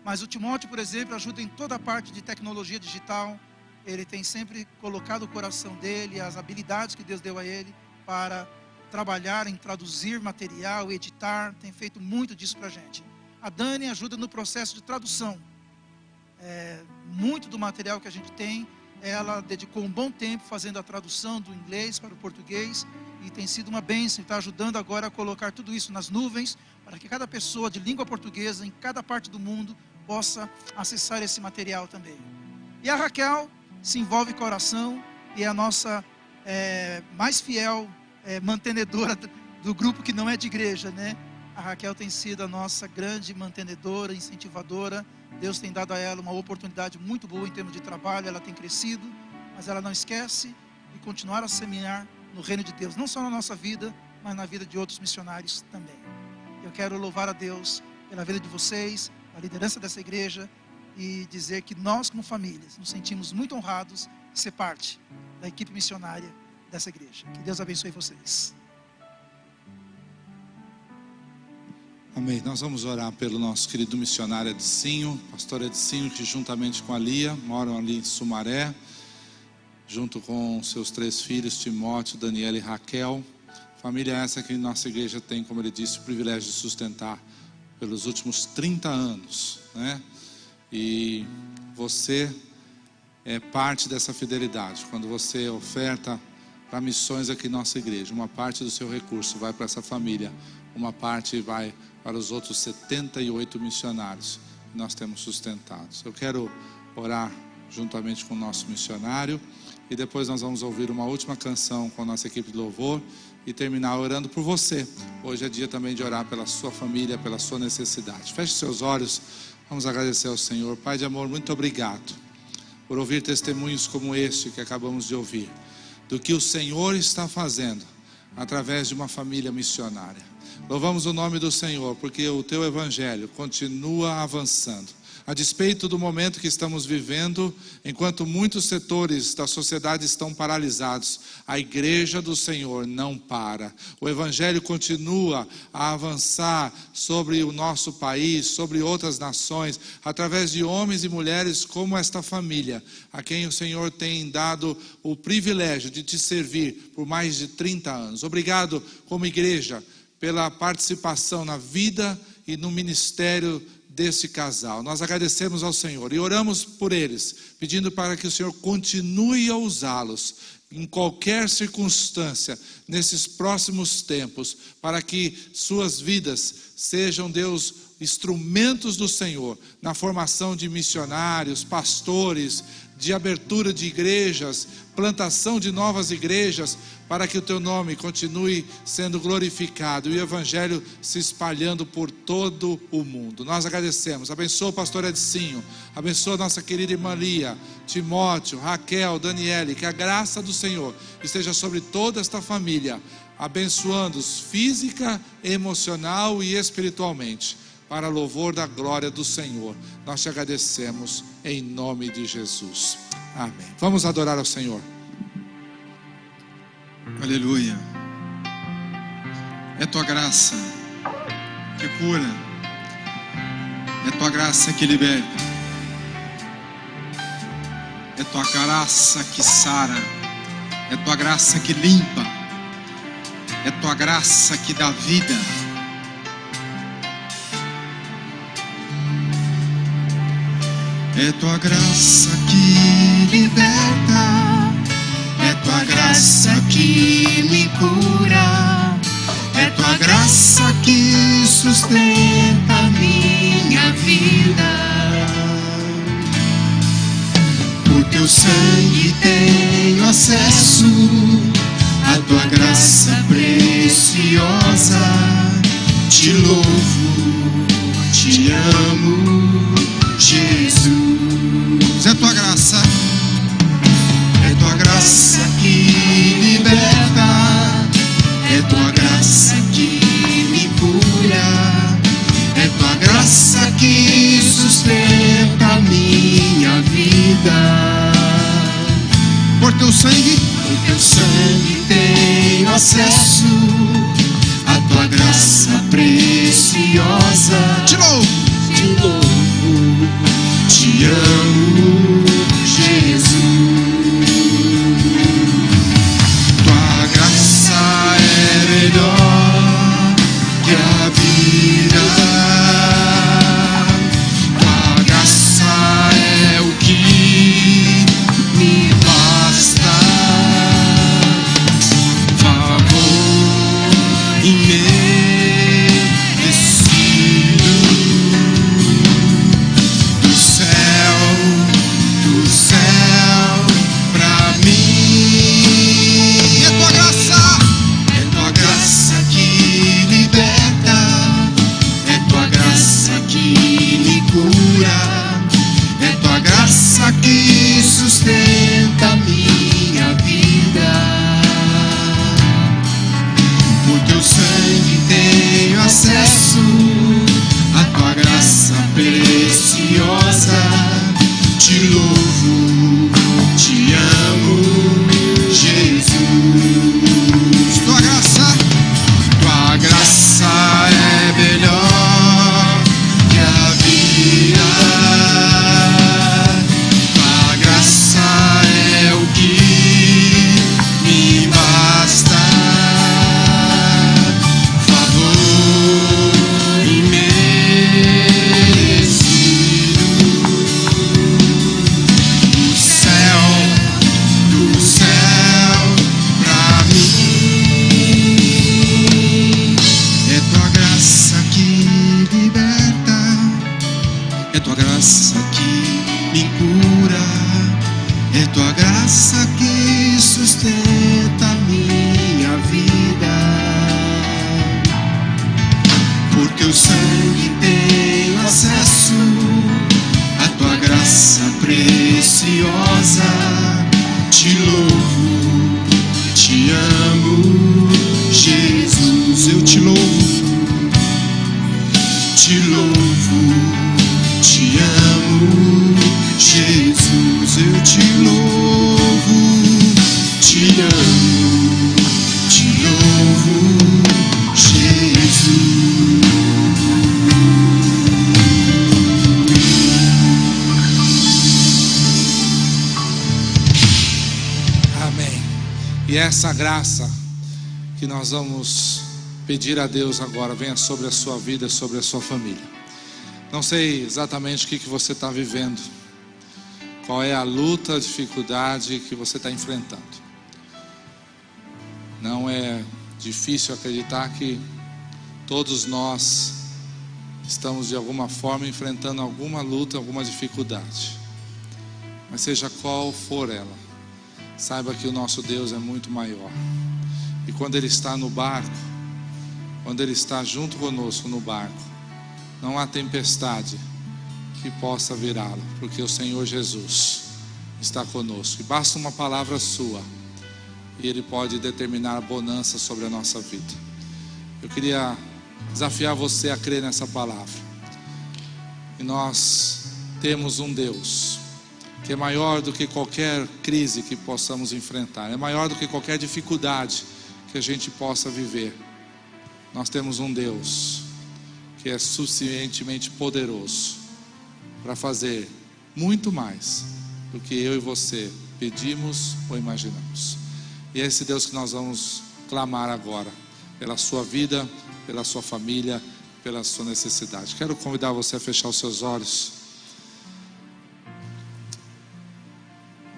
mas o Timóteo, por exemplo, ajuda em toda a parte de tecnologia digital. Ele tem sempre colocado o coração dele, as habilidades que Deus deu a ele para trabalhar em traduzir material, editar, tem feito muito disso para a gente. A Dani ajuda no processo de tradução. Muito do material que a gente tem, ela dedicou um bom tempo fazendo a tradução do inglês para o português e tem sido uma bênção, está ajudando agora a colocar tudo isso nas nuvens, para que cada pessoa de língua portuguesa em cada parte do mundo possa acessar esse material também. E a Raquel se envolve com a oração e é a nossa mais fiel mantenedora do grupo que não é de igreja, né? A Raquel tem sido a nossa grande mantenedora, incentivadora. Deus tem dado a ela uma oportunidade muito boa em termos de trabalho, ela tem crescido, mas ela não esquece de continuar a semear no reino de Deus, não só na nossa vida, mas na vida de outros missionários também. Eu quero louvar a Deus pela vida de vocês, a liderança dessa igreja, e dizer que nós, como famílias, nos sentimos muito honrados de ser parte da equipe missionária dessa igreja. Que Deus abençoe vocês. Amém. Nós vamos orar pelo nosso querido missionário Edicinho, pastor Edicinho, que juntamente com a Lia moram ali em Sumaré, junto com seus 3 filhos, Timóteo, Daniela e Raquel. Família essa que nossa igreja tem, como ele disse, o privilégio de sustentar pelos últimos 30 anos, né? E você é parte dessa fidelidade. Quando você oferta para missões aqui em nossa igreja, uma parte do seu recurso vai para essa família, uma parte vai para os outros 78 missionários que nós temos sustentados. Eu quero orar juntamente com o nosso missionário e depois nós vamos ouvir uma última canção com a nossa equipe de louvor e terminar orando por você. Hoje é dia também de orar pela sua família, pela sua necessidade. Feche seus olhos, vamos agradecer ao Senhor. Pai de amor, muito obrigado por ouvir testemunhos como este que acabamos de ouvir, do que o Senhor está fazendo através de uma família missionária. Louvamos o nome do Senhor, porque o teu evangelho continua avançando. A despeito do momento que estamos vivendo, enquanto muitos setores da sociedade estão paralisados, a igreja do Senhor não para. O evangelho continua a avançar sobre o nosso país, sobre outras nações, através de homens e mulheres como esta família, a quem o Senhor tem dado o privilégio de te servir por mais de 30 anos. Obrigado, como igreja, pela participação na vida e no ministério desse casal. Nós agradecemos ao Senhor e oramos por eles, pedindo para que o Senhor continue a usá-los em qualquer circunstância, nesses próximos tempos, para que suas vidas sejam, Deus, instrumentos do Senhor, na formação de missionários, pastores, de abertura de igrejas, plantação de novas igrejas, para que o teu nome continue sendo glorificado e o evangelho se espalhando por todo o mundo. Nós agradecemos. Abençoa o pastor Edicinho, abençoa a nossa querida irmã Lia, Timóteo, Raquel, Daniele, que a graça do Senhor esteja sobre toda esta família, abençoando-os física, emocional e espiritualmente, para louvor da glória do Senhor. Nós te agradecemos em nome de Jesus. Amém. Vamos adorar ao Senhor. Aleluia. É tua graça que cura, é tua graça que liberta, é tua graça que sara, é tua graça que limpa, é tua graça que dá vida. É tua graça que liberta, é tua graça que me cura, é tua graça que sustenta a minha vida. O teu teu sangue tenho acesso à tua graça preciosa. Te louvo, te amo, Jesus. É tua graça. É tua graça que liberta, é tua graça que me cura, é tua graça que sustenta a minha vida. Por teu sangue, Por teu sangue tenho acesso à tua graça preciosa. te louvo. Te louvo, te amo, Jesus. Tua graça é melhor que a vida. Tua graça é o que me basta. Favor imerecido do céu pra mim. É tua graça. É tua graça que liberta, é tua graça que me cura, é tua graça que sustenta a minha vida. Por teu sangue tenho acesso à tua graça preciosa. Te louvo, te amo, Jesus. Tua graça. Tua graça é melhor que a vida. Tua graça é o que me basta. Favor imerecido do céu pra mim. É tua graça que liberta, é tua graça que me cura, é tua graça que sustenta a minha vida. Por teu sangue tenho acesso à tua graça preciosa. Te louvo, te amo, Jesus. Eu te louvo, te louvo, te amo, Jesus. Eu te louvo, te amo, te louvo, Jesus. Amém. E essa graça que nós vamos pedir a Deus agora, venha sobre a sua vida, sobre a sua família. Não sei exatamente o que você está vivendo, qual é a luta, a dificuldade que você está enfrentando. Não é difícil acreditar que todos nós estamos de alguma forma enfrentando alguma luta, alguma dificuldade. Mas seja qual for ela, saiba que o nosso Deus é muito maior. E quando Ele está no barco, quando Ele está junto conosco no barco, não há tempestade que possa virá-lo, porque o Senhor Jesus está conosco. E basta uma palavra sua, e Ele pode determinar a bonança sobre a nossa vida. Eu queria desafiar você a crer nessa palavra. E nós temos um Deus que é maior do que qualquer crise que possamos enfrentar, é maior do que qualquer dificuldade que a gente possa viver. Nós temos um Deus que é suficientemente poderoso para fazer muito mais do que eu e você pedimos ou imaginamos. E é esse Deus que nós vamos clamar agora, pela sua vida, pela sua família, pela sua necessidade. Quero convidar você a fechar os seus olhos.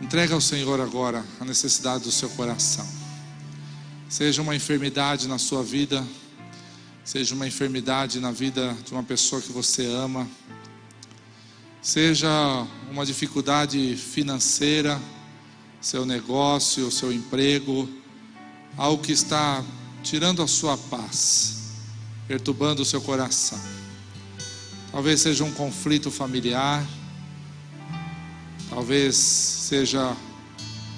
Entrega ao Senhor agora a necessidade do seu coração. Seja uma enfermidade na sua vida, seja uma enfermidade na vida de uma pessoa que você ama, seja uma dificuldade financeira, seu negócio, seu emprego, algo que está tirando a sua paz, perturbando o seu coração. Talvez seja um conflito familiar, talvez seja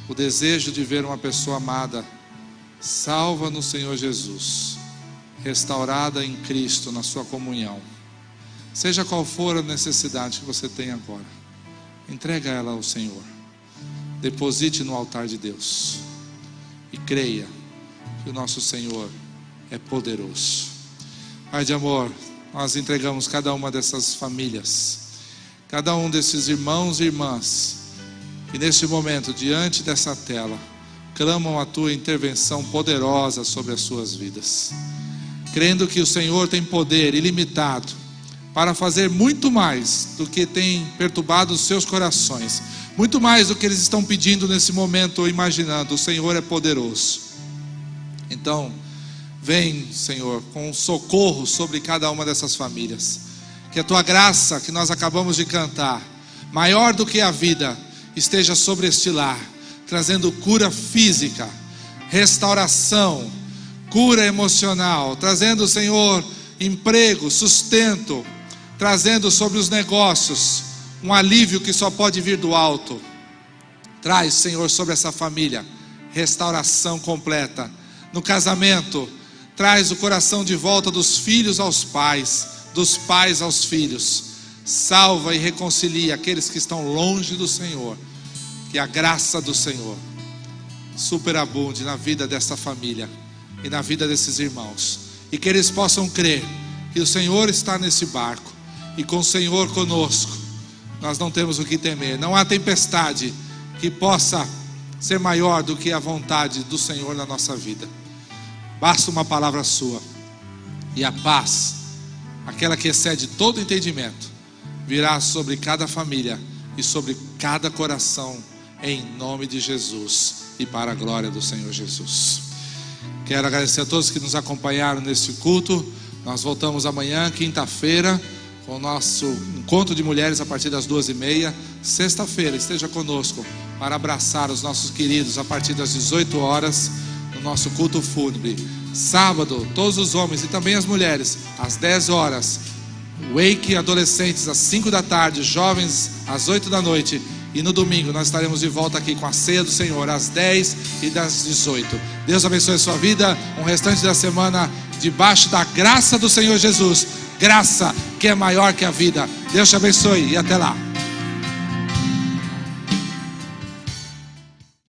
o desejo de ver uma pessoa amada salva no Senhor Jesus, restaurada em Cristo, na sua comunhão. Seja qual for a necessidade que você tem agora, entrega ela ao Senhor, deposite no altar de Deus e creia que o nosso Senhor é poderoso. Pai de amor, nós entregamos cada uma dessas famílias, cada um desses irmãos e irmãs que neste momento, diante dessa tela, clamam a tua intervenção poderosa sobre as suas vidas, crendo que o Senhor tem poder ilimitado para fazer muito mais do que tem perturbado os seus corações, muito mais do que eles estão pedindo nesse momento ou imaginando. O Senhor é poderoso. Então, vem, Senhor, com socorro sobre cada uma dessas famílias. Que a tua graça, que nós acabamos de cantar, maior do que a vida, esteja sobre este lar, trazendo cura física, restauração, cura emocional, trazendo, Senhor, emprego, sustento, trazendo sobre os negócios um alívio que só pode vir do alto. Traz, Senhor, sobre essa família restauração completa. No casamento, traz o coração de volta dos filhos aos pais, dos pais aos filhos. Salva e reconcilia aqueles que estão longe do Senhor. Que a graça do Senhor superabunde na vida desta família e na vida desses irmãos, e que eles possam crer que o Senhor está nesse barco, e com o Senhor conosco nós não temos o que temer. Não há tempestade que possa ser maior do que a vontade do Senhor na nossa vida. Basta uma palavra sua, e a paz, aquela que excede todo entendimento, virá sobre cada família e sobre cada coração, em nome de Jesus e para a glória do Senhor Jesus. Quero agradecer a todos que nos acompanharam neste culto. Nós voltamos amanhã, quinta-feira, com o nosso encontro de mulheres a partir das 2h30. Sexta-feira, esteja conosco para abraçar os nossos queridos a partir das 18 horas no nosso culto fúnebre. Sábado, todos os homens e também as mulheres, às 10 horas. Wake adolescentes às 5 da tarde, jovens às 8 da noite. E no domingo nós estaremos de volta aqui com a ceia do Senhor às 10 e das 18. Deus abençoe a sua vida, um restante da semana debaixo da graça do Senhor Jesus. Graça que é maior que a vida. Deus te abençoe e até lá.